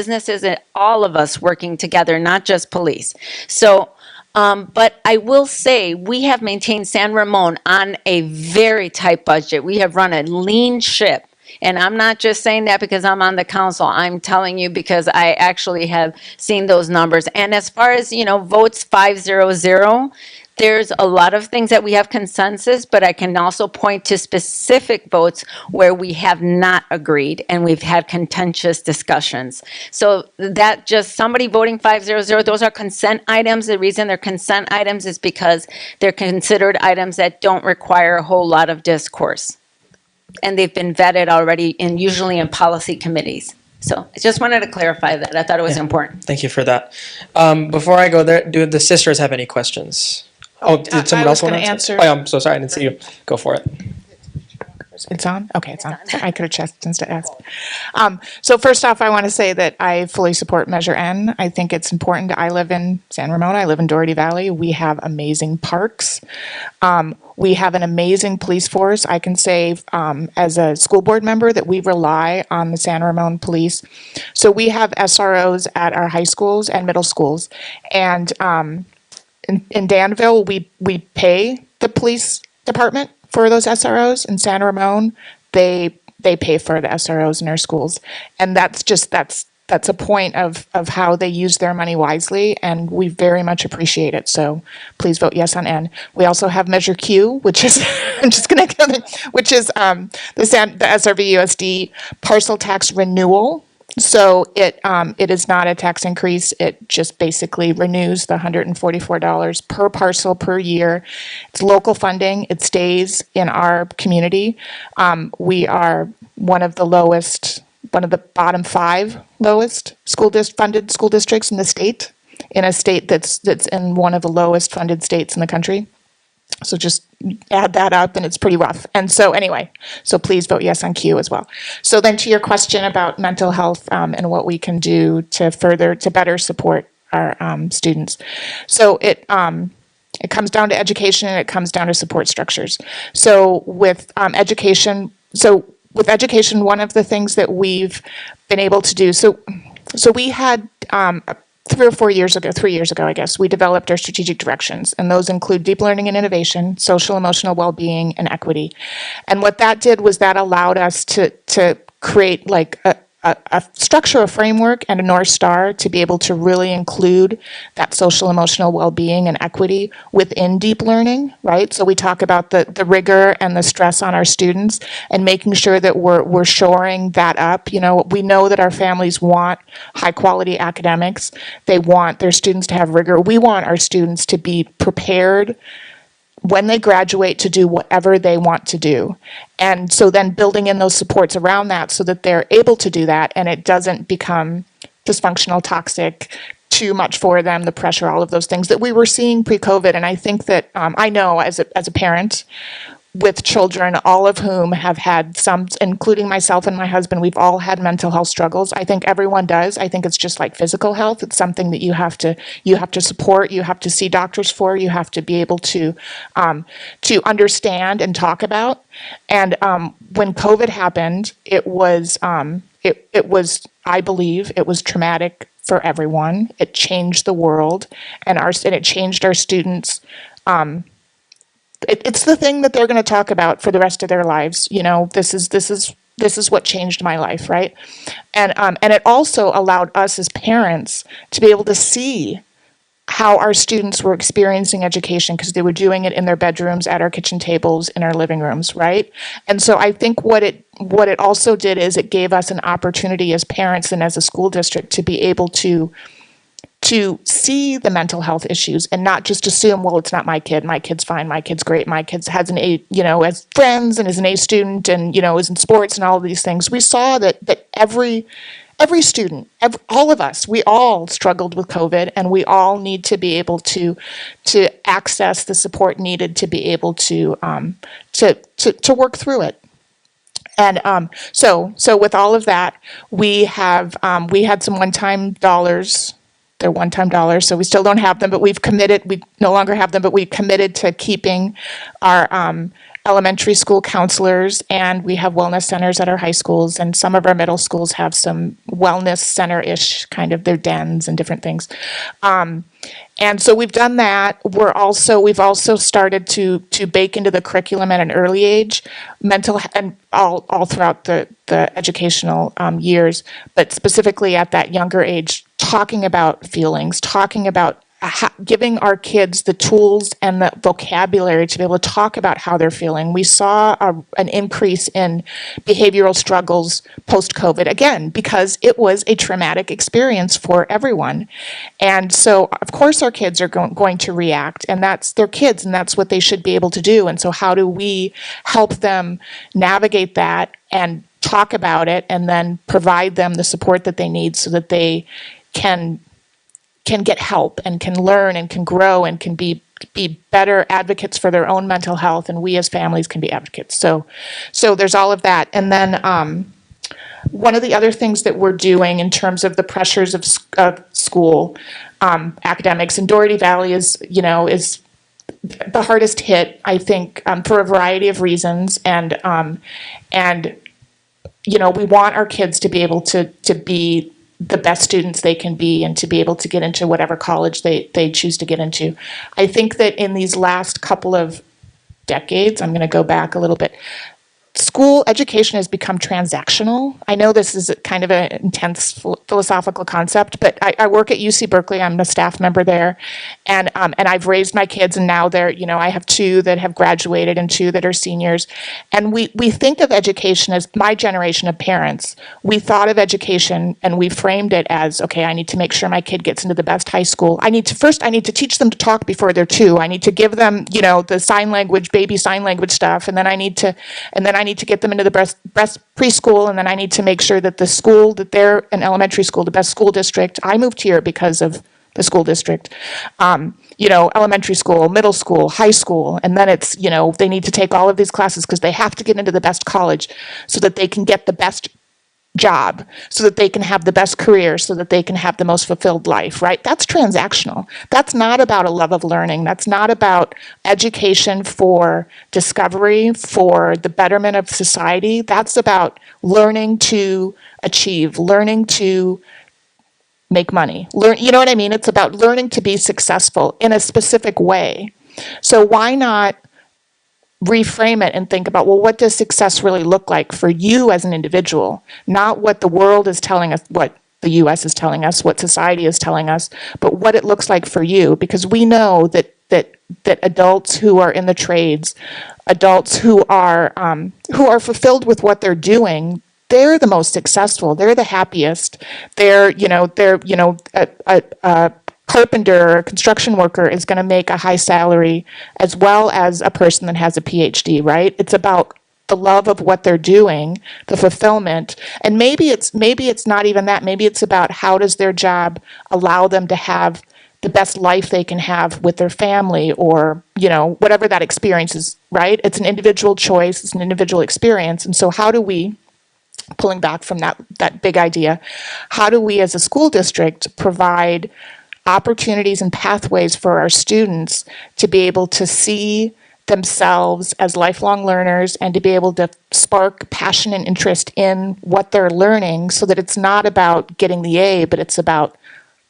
all of us working together, not just police. So, but I will say we have maintained San Ramon on a very tight budget. We have run a lean ship. And I'm not just saying that because I'm on the council. I'm telling you because I actually have seen those numbers. And as far as, votes 500, there's a lot of things that we have consensus, but I can also point to specific votes where we have not agreed and we've had contentious discussions. So that just somebody voting 500, those are consent items. The reason they're consent items is because they're considered items that don't require a whole lot of discourse. And they've been vetted already usually in policy committees. So I just wanted to clarify that. I thought it was important. Thank you for that. Before I go there, do the sisters have any questions? Did someone else want to answer? Oh, I'm so sorry. I didn't see you. Go for it. It's on? Okay, it's on. Sorry, I could have checked since to ask. So first off, I want to say that I fully support Measure N. I think it's important. I live in San Ramon. I live in Doherty Valley. We have amazing parks. We have an amazing police force. I can say as a school board member that we rely on the San Ramon police. So we have SROs at our high schools and middle schools. And in Danville, we pay the police department for those SROs. In San Ramon, they pay for the SROs in our schools. And that's a point of how they use their money wisely, and we very much appreciate it. So please vote yes on N. We also have Measure Q, which is which is the SRV USD parcel tax renewal. So it is not a tax increase. It just basically renews the $144 per parcel per year. It's local funding. It stays in our community. We are one of the bottom 5 lowest funded school districts in the state, in a state that's in one of the lowest funded states in the country. So just add that up and it's pretty rough. And so anyway, so please vote yes on Q as well. So then to your question about mental health and what we can do to better support our students. So it comes down to education and it comes down to support structures. So with education, one of the things that we've been able to do, so we had 3 years ago, I guess, we developed our strategic directions, and those include deep learning and innovation, social emotional well-being, and equity. And what that did was that allowed us to create like a structure, a framework, and a North Star to be able to really include that social emotional well-being and equity within deep learning, right? So we talk about the rigor and the stress on our students and making sure that we're shoring that up. We know that our families want high quality academics. They want their students to have rigor. We want our students to be prepared when they graduate to do whatever they want to do. And so then building in those supports around that so that they're able to do that and it doesn't become dysfunctional, toxic, too much for them, the pressure, all of those things that we were seeing pre-COVID. And I think that I know as a parent with children, all of whom have had some, including myself and my husband, we've all had mental health struggles. I think everyone does. I think it's just like physical health. It's something that you have to support, you have to see doctors for, you have to be able to understand and talk about. And when COVID happened, it was, I believe, it was traumatic for everyone. It changed the world and it changed our students' it's the thing that they're going to talk about for the rest of their lives. You know, this is what changed my life, right? And it also allowed us as parents to be able to see how our students were experiencing education because they were doing it in their bedrooms, at our kitchen tables, in our living rooms, right? And so I think what it also did is it gave us an opportunity as parents and as a school district to be able to see the mental health issues and not just assume, well, it's not my kid's fine, my kid's great, my kid has an A, you know, has friends and is an A student and, you know, is in sports and all of these things. We saw that every student, all of us, we all struggled with COVID, and we all need to be able to access the support needed to be able to work through it. And so with all of that, we had some one-time dollars. They're one-time dollars, so we still don't have them, but we've committed. We no longer have them, but we've committed to keeping our elementary school counselors, and we have wellness centers at our high schools, and some of our middle schools have some wellness center-ish kind of their dens and different things. And so we've done that. We've also started to bake into the curriculum at an early age, mental and all throughout the educational years, but specifically at that younger age, talking about feelings, talking about giving our kids the tools and the vocabulary to be able to talk about how they're feeling. We saw an increase in behavioral struggles post-COVID, again, because it was a traumatic experience for everyone. And so, of course, our kids are going to react, and that's their kids, and that's what they should be able to do. And so how do we help them navigate that and talk about it and then provide them the support that they need so that they can get help and can learn and can grow and can be better advocates for their own mental health, and we as families can be advocates. So there's all of that. And then one of the other things that we're doing in terms of the pressures of school academics, and Doherty Valley is the hardest hit, I think, for a variety of reasons, and we want our kids to be able to be the best students they can be and to be able to get into whatever college they choose to get into. I think that in these last couple of decades, I'm going to go back a little bit, school education has become transactional. I know this is kind of an intense philosophical concept, but I work at UC Berkeley. I'm a staff member there, and I've raised my kids, and now I have 2 that have graduated and 2 that are seniors, and we think of education as, my generation of parents, we thought of education and we framed it as, okay, I need to make sure my kid gets into the best high school. I need to teach them to talk before they're 2. I need to give them, the sign language, baby sign language stuff, and then I need to get them into the best preschool, and then I need to make sure that the school that they're in, elementary school, the best school district. I moved here because of the school district. Elementary school, middle school, high school, and then it's, they need to take all of these classes because they have to get into the best college so that they can get the best job, so that they can have the best career, so that they can have the most fulfilled life, right? That's transactional. That's not about a love of learning. That's not about education for discovery, for the betterment of society. That's about learning to achieve, learning to make money. You know what I mean? It's about learning to be successful in a specific way. So why not reframe it and think about, well, what does success really look like for you as an individual? Not what the world is telling us, what the US is telling us, what society is telling us, but what it looks like for you. Because we know that adults who are in the trades, adults who are fulfilled with what they're doing, they're the most successful. They're the happiest. They're a carpenter or a construction worker is going to make a high salary as well as a person that has a PhD, right? It's about the love of what they're doing, the fulfillment. And maybe it's not even that. Maybe it's about how does their job allow them to have the best life they can have with their family, or, whatever that experience is, right? It's an individual choice. It's an individual experience. And so how do we, pulling back from that big idea, how do we as a school district provide opportunities and pathways for our students to be able to see themselves as lifelong learners and to be able to spark passion and interest in what they're learning, so that it's not about getting the A, but it's about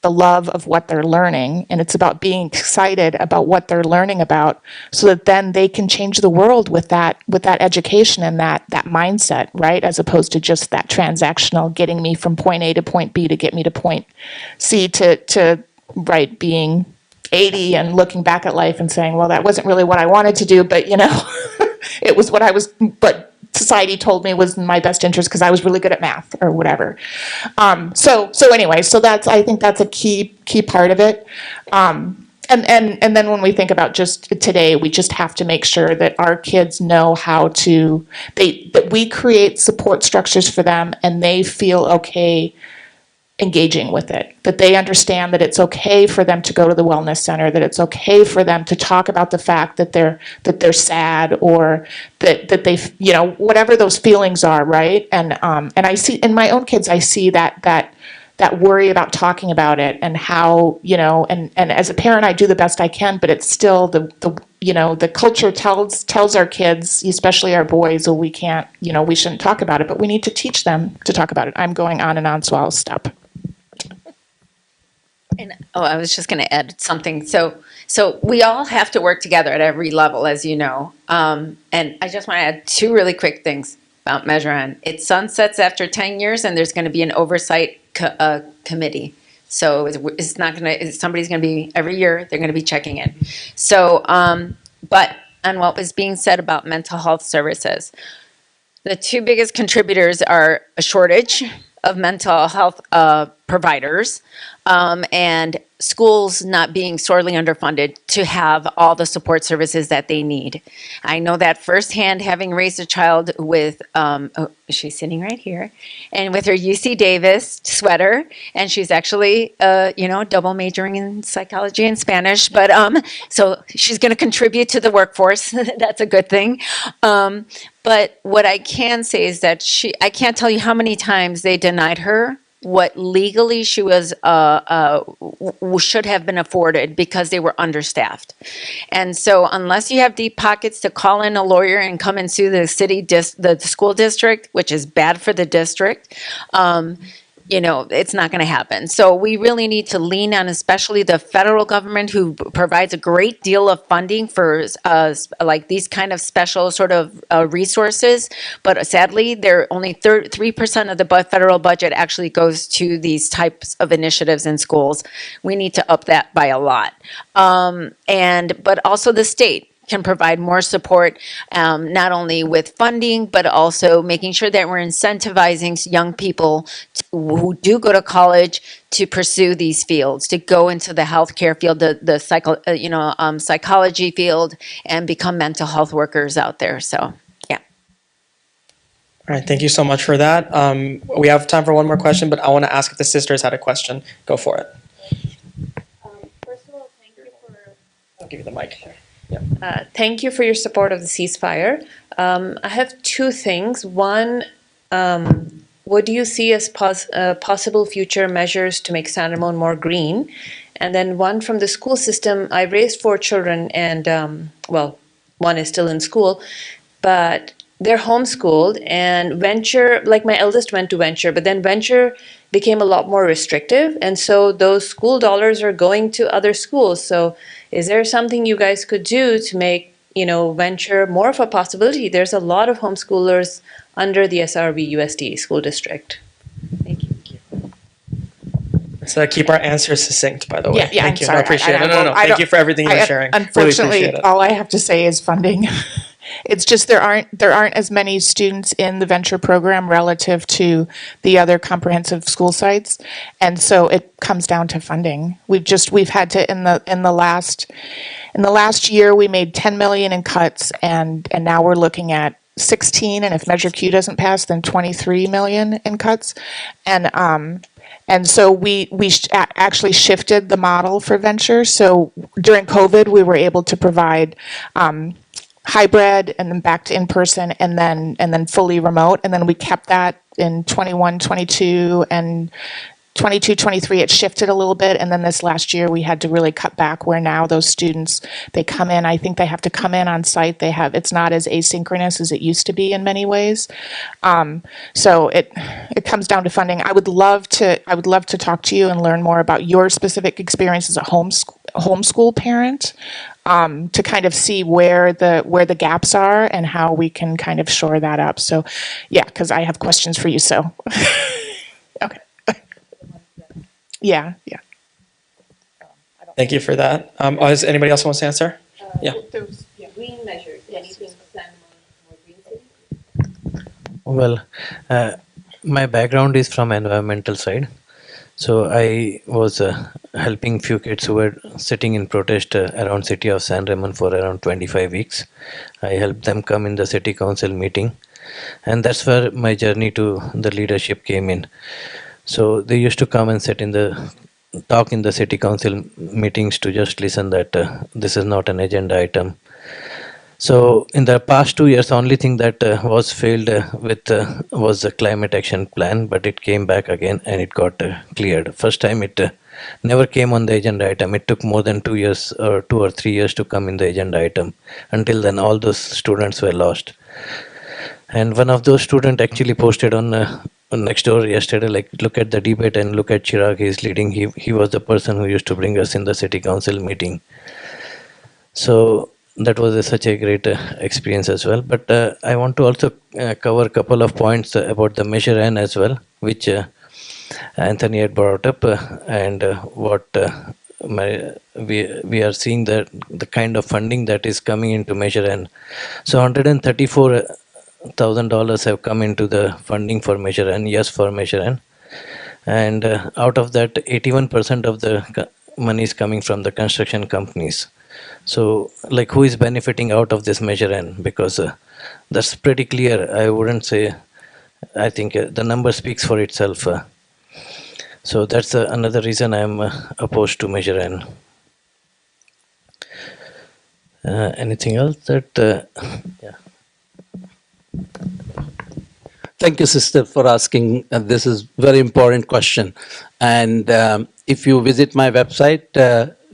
the love of what they're learning, and it's about being excited about what they're learning about, so that then they can change the world with that education and that mindset, right? As opposed to just that transactional getting me from point A to point B to get me to point C to right, being 80 and looking back at life and saying, well, that wasn't really what I wanted to do, but it was what I was, but society told me was in my best interest because I was really good at math or whatever. So anyway, so I think that's a key part of it. And then when we think about just today, we just have to make sure that our kids know that we create support structures for them and they feel okay engaging with it, that they understand that it's okay for them to go to the wellness center, that it's okay for them to talk about the fact that they're sad, or that they, whatever those feelings are, right? And I see in my own kids, I see that worry about talking about it, and how, and as a parent, I do the best I can, but it's still the culture tells our kids, especially our boys, we can't, we shouldn't talk about it, but we need to teach them to talk about it. I'm going on and on, so I'll stop. And I was just going to add something. So we all have to work together at every level, as you know. And I just want to add two really quick things about Measure N. It sunsets after 10 years, and there's going to be an oversight committee. So it's not going to. Somebody's going to be every year. They're going to be checking in. So, but on what was being said about mental health services, the two biggest contributors are a shortage of mental health providers, and schools not being sorely underfunded to have all the support services that they need. I know that firsthand, having raised a child with, she's sitting right here, and with her UC Davis sweater, and she's actually, double majoring in psychology and Spanish, but so she's going to contribute to the workforce. That's a good thing. But what I can say is that I can't tell you how many times they denied her what legally she was should have been afforded because they were understaffed. And so unless you have deep pockets to call in a lawyer and come and sue the the school district, which is bad for the district, it's not going to happen. So we really need to lean on especially the federal government, who provides a great deal of funding for like these kind of special sort of resources. But sadly, only 3% of the federal budget actually goes to these types of initiatives in schools. We need to up that by a lot. But also the state can provide more support, not only with funding, but also making sure that we're incentivizing young people who do go to college to pursue these fields, to go into the healthcare field, the psychology field, and become mental health workers out there. So, yeah. All right, thank you so much for that. We have time for one more question, but I want to ask if the sisters had a question. Go for it. First of all, thank you for. I'll give you the mic. Thank you for your support of the ceasefire. I have two things. One, what do you see as possible future measures to make San Ramon more green? And then one from the school system. I raised 4 children, and one is still in school, but they're homeschooled. And Venture, like my eldest went to Venture, but then Venture became a lot more restrictive, and so those school dollars are going to other schools. So is there something you guys could do to make, Venture more of a possibility? There's a lot of homeschoolers under the SRV USD school district. Thank you. Let's keep our answers succinct, by the way. Yeah, Thank you. I'm sorry. I appreciate it. No. Thank you for everything you're sharing. Unfortunately, really appreciate it. all I have to say is funding. It's just there aren't as many students in the Venture program relative to the other comprehensive school sites, and so it comes down to funding. We've had to in the last year we made 10 million in cuts, and now we're looking at 16, and if Measure Q doesn't pass, then 23 million in cuts, and so we actually shifted the model for Venture. So during COVID, we were able to provide hybrid and then back to in-person and then fully remote. And then we kept that in 21, 22, and 22, 23, it shifted a little bit. And then this last year, we had to really cut back where now those students, they come in, I think they have to come in on site. It's not as asynchronous as it used to be in many ways. So it comes down to funding. I would love to talk to you and learn more about your specific experience as a homeschool parent, to kind of see where the gaps are and how we can kind of shore that up. So yeah, because I have questions for you. So okay. Yeah. Thank you for that. Does anybody else wants to answer? Yeah. Green measures, anything more green city? Well, my background is from environmental side. So I was helping few kids who were sitting in protest around city of San Ramon for around 25 weeks. I helped them come in the city council meeting. And that's where my journey to the leadership came in. So they used to come and talk in the city council meetings to just listen that this is not an agenda item. So in the past 2 years, the only thing that was failed was the climate action plan, but it came back again and it got cleared. First time it never came on the agenda item. It took more than 2 years or 2 or 3 years to come in the agenda item. Until then, all those students were lost. And one of those students actually posted on next door yesterday, like, look at the debate and look at Chirag, he's leading. He was the person who used to bring us in the city council meeting. So that was such a great experience as well. But I want to also cover a couple of points about the Measure N as well, which Anthony had brought up, and what we are seeing the kind of funding that is coming into Measure N. So $134,000 have come into the funding for Measure N, yes, for Measure N. And out of that, 81% of the money is coming from the construction companies. So, like, who is benefiting out of this Measure N? Because that's pretty clear. I wouldn't say, I think the number speaks for itself. So that's another reason I'm opposed to Measure N. Anything else that, yeah. Thank you, sister, for asking. This is very important question. And if you visit my website,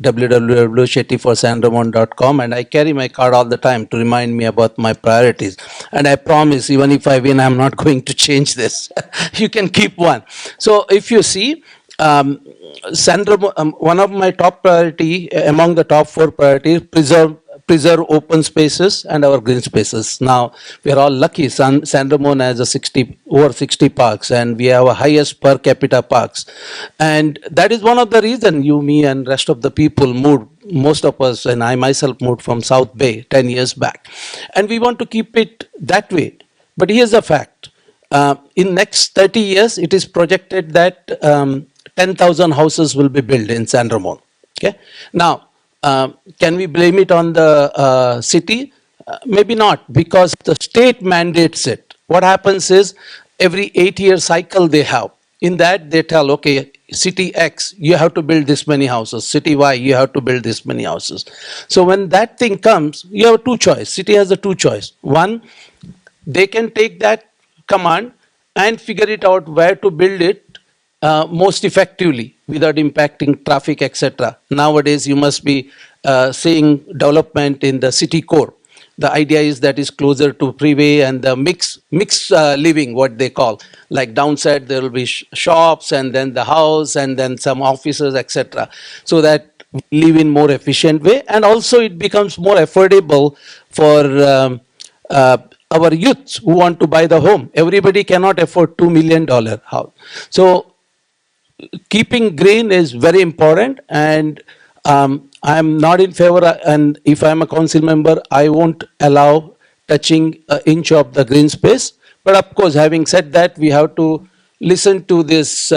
www.shettyforsanramon.com, and I carry my card all the time to remind me about my priorities. And I promise, even if I win, I'm not going to change this. You can keep one. So if you see, San Ramon, one of my top priority, among the top 4 priorities, preserve open spaces and our green spaces. Now, we are all lucky. San Ramon has over 60 parks, and we have a highest per capita parks. And that is one of the reasons you, me, and rest of the people moved, most of us, and I myself moved from South Bay 10 years back. And we want to keep it that way. But here's a fact. In next 30 years, it is projected that 10,000 houses will be built in San Ramon. Okay. Now, can we blame it on the city? Maybe not, because the state mandates it. What happens is every 8-year cycle they have. In that, they tell, okay, city X, you have to build this many houses. City Y, you have to build this many houses. So when that thing comes, you have 2 choices. City has a 2 choice. One, they can take that command and figure it out where to build it most effectively without impacting traffic, etc. Nowadays, you must be seeing development in the city core. The idea is that is closer to freeway and the mix living, what they call. Like downside, there will be shops and then the house and then some offices, etc. So that we live in more efficient way, and also it becomes more affordable for our youths who want to buy the home. Everybody cannot afford $2 million house. So keeping green is very important, and I'm not in favor, and if I'm a council member, I won't allow touching an inch of the green space. But of course, having said that, we have to listen to this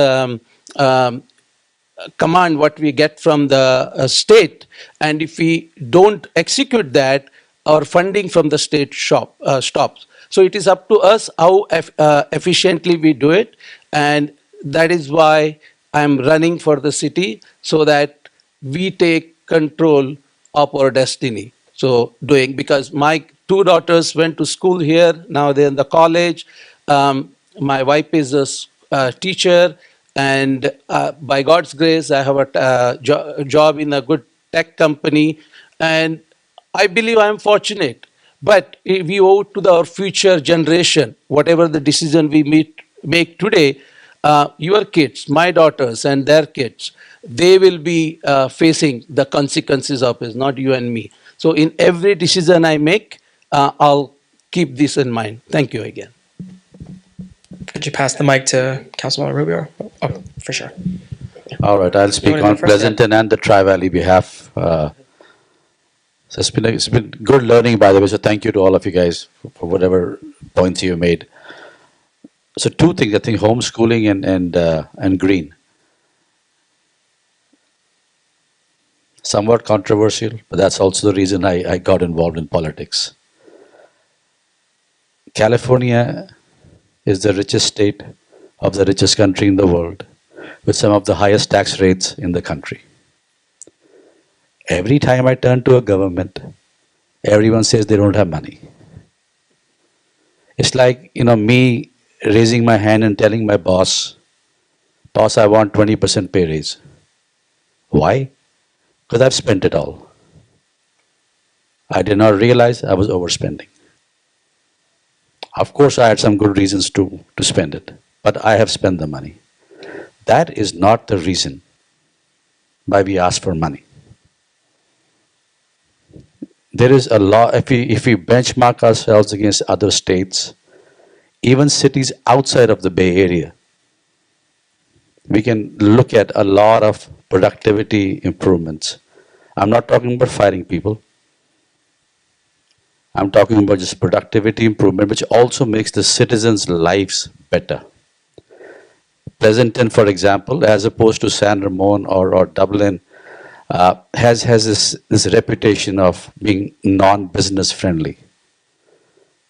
command what we get from the state, and if we don't execute that, our funding from the state stops. So it is up to us how efficiently we do it, and that is why I'm running for the city, so that we take control of our destiny. So because my 2 daughters went to school here, now they're in the college. My wife is a teacher, And by God's grace, I have a job in a good tech company. And I believe I am fortunate. But we owe to our future generation, whatever the decision we make today, your kids, my daughters and their kids, they will be facing the consequences of it, not you and me. So in every decision I make, I'll keep this in mind. Thank you again. Could you pass the mic to Councilmember Rubio? Oh, for sure. All right, I'll speak wanna go on first? Pleasanton and the Tri-Valley behalf. So it's been good learning, by the way, so thank you to all of you guys for whatever points you made. So two things, I think homeschooling and green. Somewhat controversial, but that's also the reason I got involved in politics. California is the richest state of the richest country in the world, with some of the highest tax rates in the country. Every time I turn to a government, everyone says they don't have money. It's like, me raising my hand and telling my boss, I want 20% pay raise. Why? Because I've spent it all. I did not realize I was overspending. Of course, I had some good reasons to spend it, but I have spent the money. That is not the reason why we ask for money. There is a law, if we benchmark ourselves against other states, even cities outside of the Bay Area, we can look at a lot of productivity improvements. I'm not talking about firing people. I'm talking about just productivity improvement, which also makes the citizens' lives better. Pleasanton, for example, as opposed to San Ramon or Dublin, has this reputation of being non-business friendly.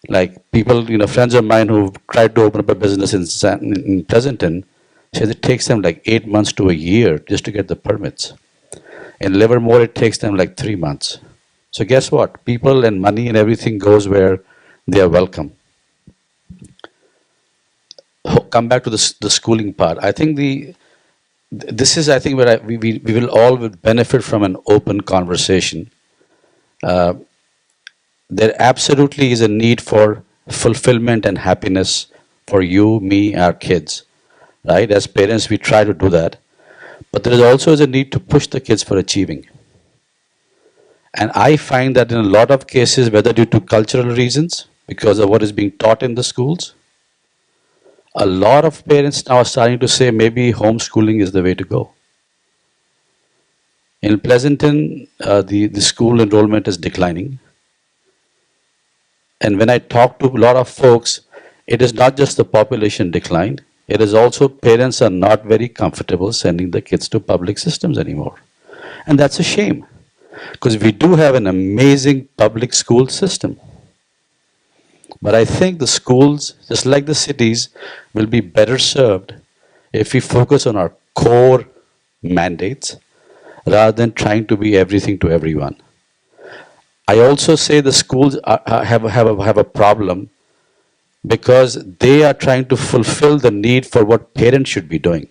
Like people, friends of mine who tried to open up a business in Pleasanton, said it takes them like 8 months to a year just to get the permits. In Livermore, it takes them like 3 months. So guess what? People and money and everything goes where they are welcome. Come back to the schooling part. I think this is, I think, where we will all benefit from an open conversation. There absolutely is a need for fulfillment and happiness for you, me, our kids, right? As parents, we try to do that. But there is also a need to push the kids for achieving. And I find that in a lot of cases, whether due to cultural reasons, because of what is being taught in the schools, a lot of parents now are starting to say maybe homeschooling is the way to go. In Pleasanton, the school enrollment is declining. And when I talk to a lot of folks, it is not just the population decline, it is also parents are not very comfortable sending the kids to public systems anymore. And that's a shame, because we do have an amazing public school system. But I think the schools, just like the cities, will be better served if we focus on our core mandates rather than trying to be everything to everyone. I also say the schools have a problem because they are trying to fulfill the need for what parents should be doing.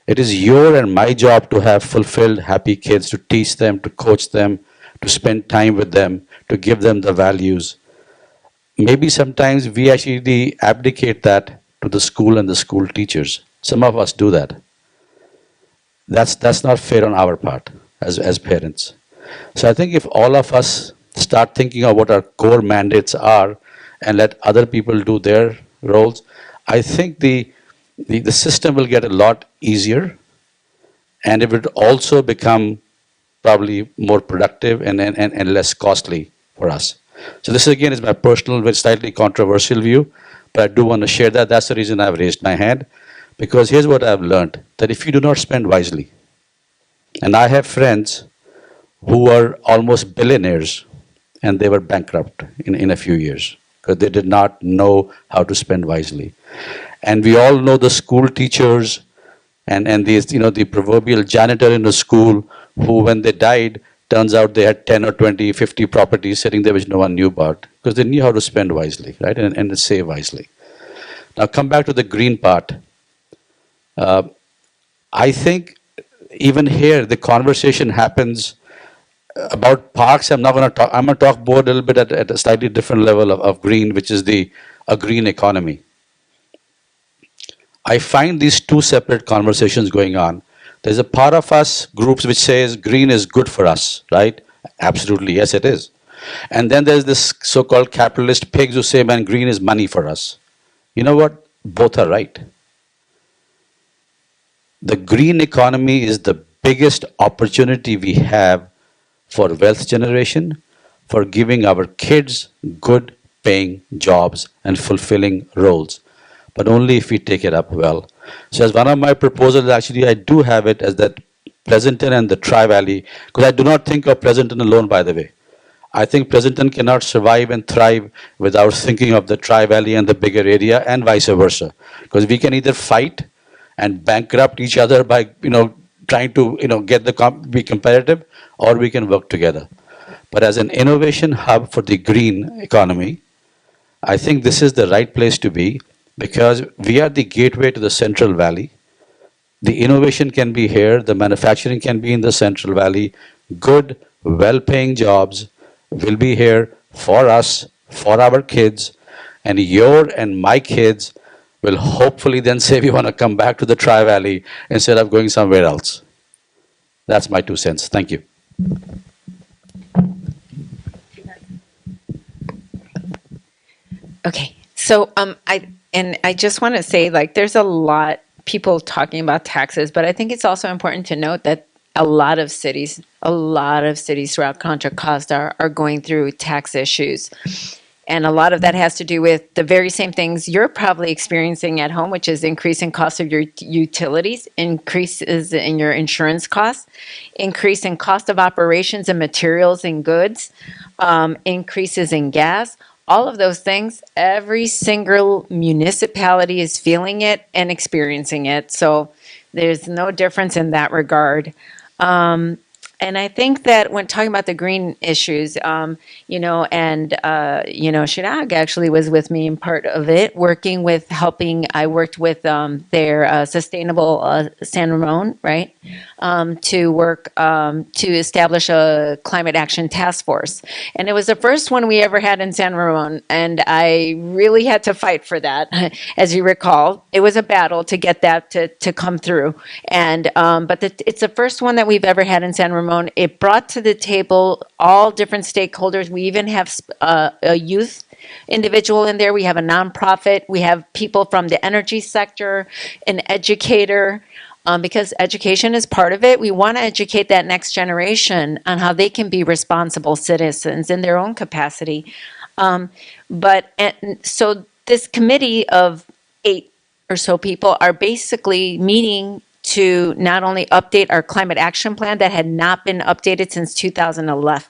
It is your and my job to have fulfilled, happy kids, to teach them, to coach them, to spend time with them, to give them the values. Maybe sometimes we actually abdicate that to the school and the school teachers. Some of us do that. That's not fair on our part as parents. So I think if all of us start thinking of what our core mandates are and let other people do their roles, I think the system will get a lot easier, and it would also become probably more productive and less costly for us. So this again is my personal, very slightly controversial view, but I do want to share that. That's the reason I've raised my hand, because here's what I've learned, that if you do not spend wisely, and I have friends who are almost billionaires and they were bankrupt in a few years because they did not know how to spend wisely. And we all know the school teachers and these, the proverbial janitor in the school who, when they died, turns out they had 10 or 20, 50 properties sitting there which no one knew about because they knew how to spend wisely, right? And save wisely. Now come back to the green part. I think even here the conversation happens about parks. I'm not going to talk. I'm going to talk more a little bit at a slightly different level of green, which is a green economy. I find these two separate conversations going on. There's a part of us groups which says green is good for us, right? Absolutely, yes, it is. And then there's this so-called capitalist pigs who say, man, green is money for us. You know what? Both are right. The green economy is the biggest opportunity we have for wealth generation, for giving our kids good paying jobs and fulfilling roles, but only if we take it up well. So as one of my proposals, actually I do have it as that Pleasanton and the Tri-Valley, because I do not think of Pleasanton alone, by the way. I think Pleasanton cannot survive and thrive without thinking of the Tri-Valley and the bigger area, and vice versa. Because we can either fight and bankrupt each other by, trying to, get be competitive, or we can work together. But as an innovation hub for the green economy, I think this is the right place to be, because we are the gateway to the Central Valley. The innovation can be here, the manufacturing can be in the Central Valley. Good, well-paying jobs will be here for us, for our kids, and your and my kids will hopefully then say we want to come back to the Tri-Valley instead of going somewhere else. That's my 2 cents. Thank you. Okay, so I just want to say, like, there's a lot people talking about taxes, but I think it's also important to note that a lot of cities throughout Contra Costa are going through tax issues. And a lot of that has to do with the very same things you're probably experiencing at home, which is increasing cost of your utilities, increases in your insurance costs, increase in cost of operations and materials and goods, increases in gas. All of those things, every single municipality is feeling it and experiencing it. So there's no difference in that regard. And I think that when talking about the green issues, Chirag actually was with me in part of it, I worked with their Sustainable San Ramon, right? To work to establish a climate action task force. And it was the first one we ever had in San Ramon. And I really had to fight for that. As you recall, it was a battle to get that to come through. And it's the first one that we've ever had in San Ramon. It brought to the table all different stakeholders. We even have a youth individual in there. We have a nonprofit. We have people from the energy sector, an educator, because education is part of it. We want to educate that next generation on how they can be responsible citizens in their own capacity. So this committee of 8 or so people are basically meeting to not only update our climate action plan that had not been updated since 2011,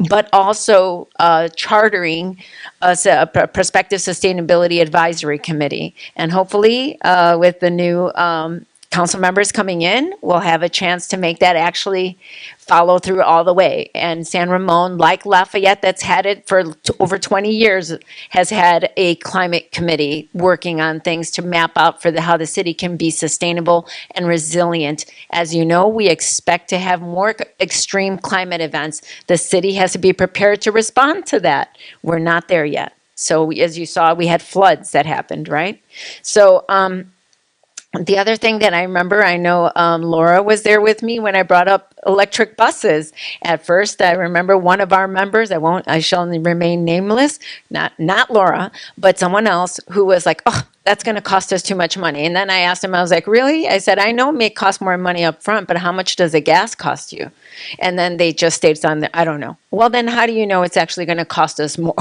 but also chartering a prospective sustainability advisory committee. And hopefully with the new council members coming in, we'll have a chance to make that actually follow through all the way. And San Ramon, like Lafayette, that's had it for over 20 years, has had a climate committee working on things to map out for how the city can be sustainable and resilient. As you know, we expect to have more extreme climate events. The city has to be prepared to respond to that. We're not there yet. So as you saw, we had floods that happened, right? So, the other thing that I remember, I know Laura was there with me when I brought up electric buses. At first, I remember one of our members, I shall remain nameless, not Laura, but someone else who was like, oh, that's going to cost us too much money. And then I asked him, I was like, really? I said, I know it may cost more money up front, but how much does the gas cost you? And then they just stated on there, I don't know. Well, then how do you know it's actually going to cost us more?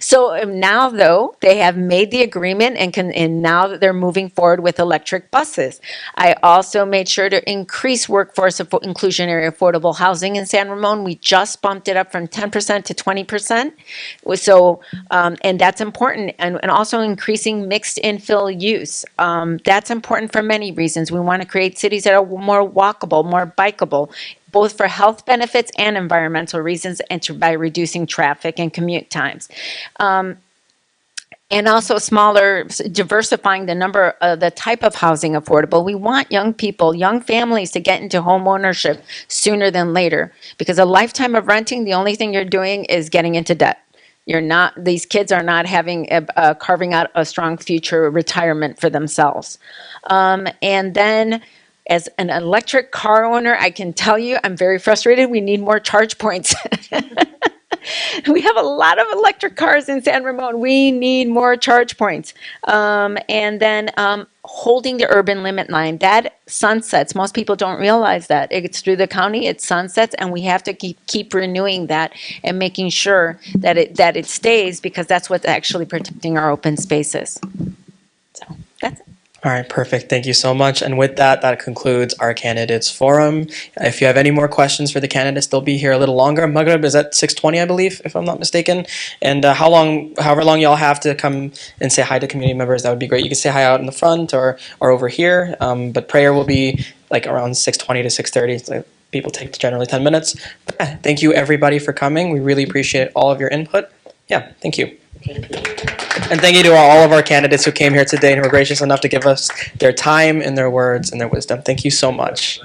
So now, though, they have made the agreement and now that they're moving forward with electric buses. I also made sure to increase workforce inclusionary affordable housing in San Ramon. We just bumped it up from 10% to 20%. So, and that's important. And also increasing mixed infill use. That's important for many reasons. We want to create cities that are more walkable, more bikeable, both for health benefits and environmental reasons, and by reducing traffic and commute times. And also smaller, diversifying the number, the type of housing affordable. We want young people, young families to get into home ownership sooner than later. Because a lifetime of renting, the only thing you're doing is getting into debt. You're not, these kids are not having, carving out a strong future retirement for themselves. And then as an electric car owner, I can tell you, I'm very frustrated. We need more charge points. We have a lot of electric cars in San Ramon. We need more charge points. And then holding the urban limit line, that sunsets. Most people don't realize that. It's through the county, it sunsets, and we have to keep renewing that and making sure that it stays, because that's what's actually protecting our open spaces. So that's it. All right, perfect. Thank you so much. And with that, that concludes our candidates forum. If you have any more questions for the candidates, they'll be here a little longer. Maghrib is at 6:20, I believe, if I'm not mistaken. And however long y'all have to come and say hi to community members, that would be great. You can say hi out in the front or over here. But prayer will be like around 6:20 to 6:30. So people take generally 10 minutes. But yeah, thank you everybody for coming. We really appreciate all of your input. Yeah, thank you. And thank you to all of our candidates who came here today and were gracious enough to give us their time and their words and their wisdom. Thank you so much.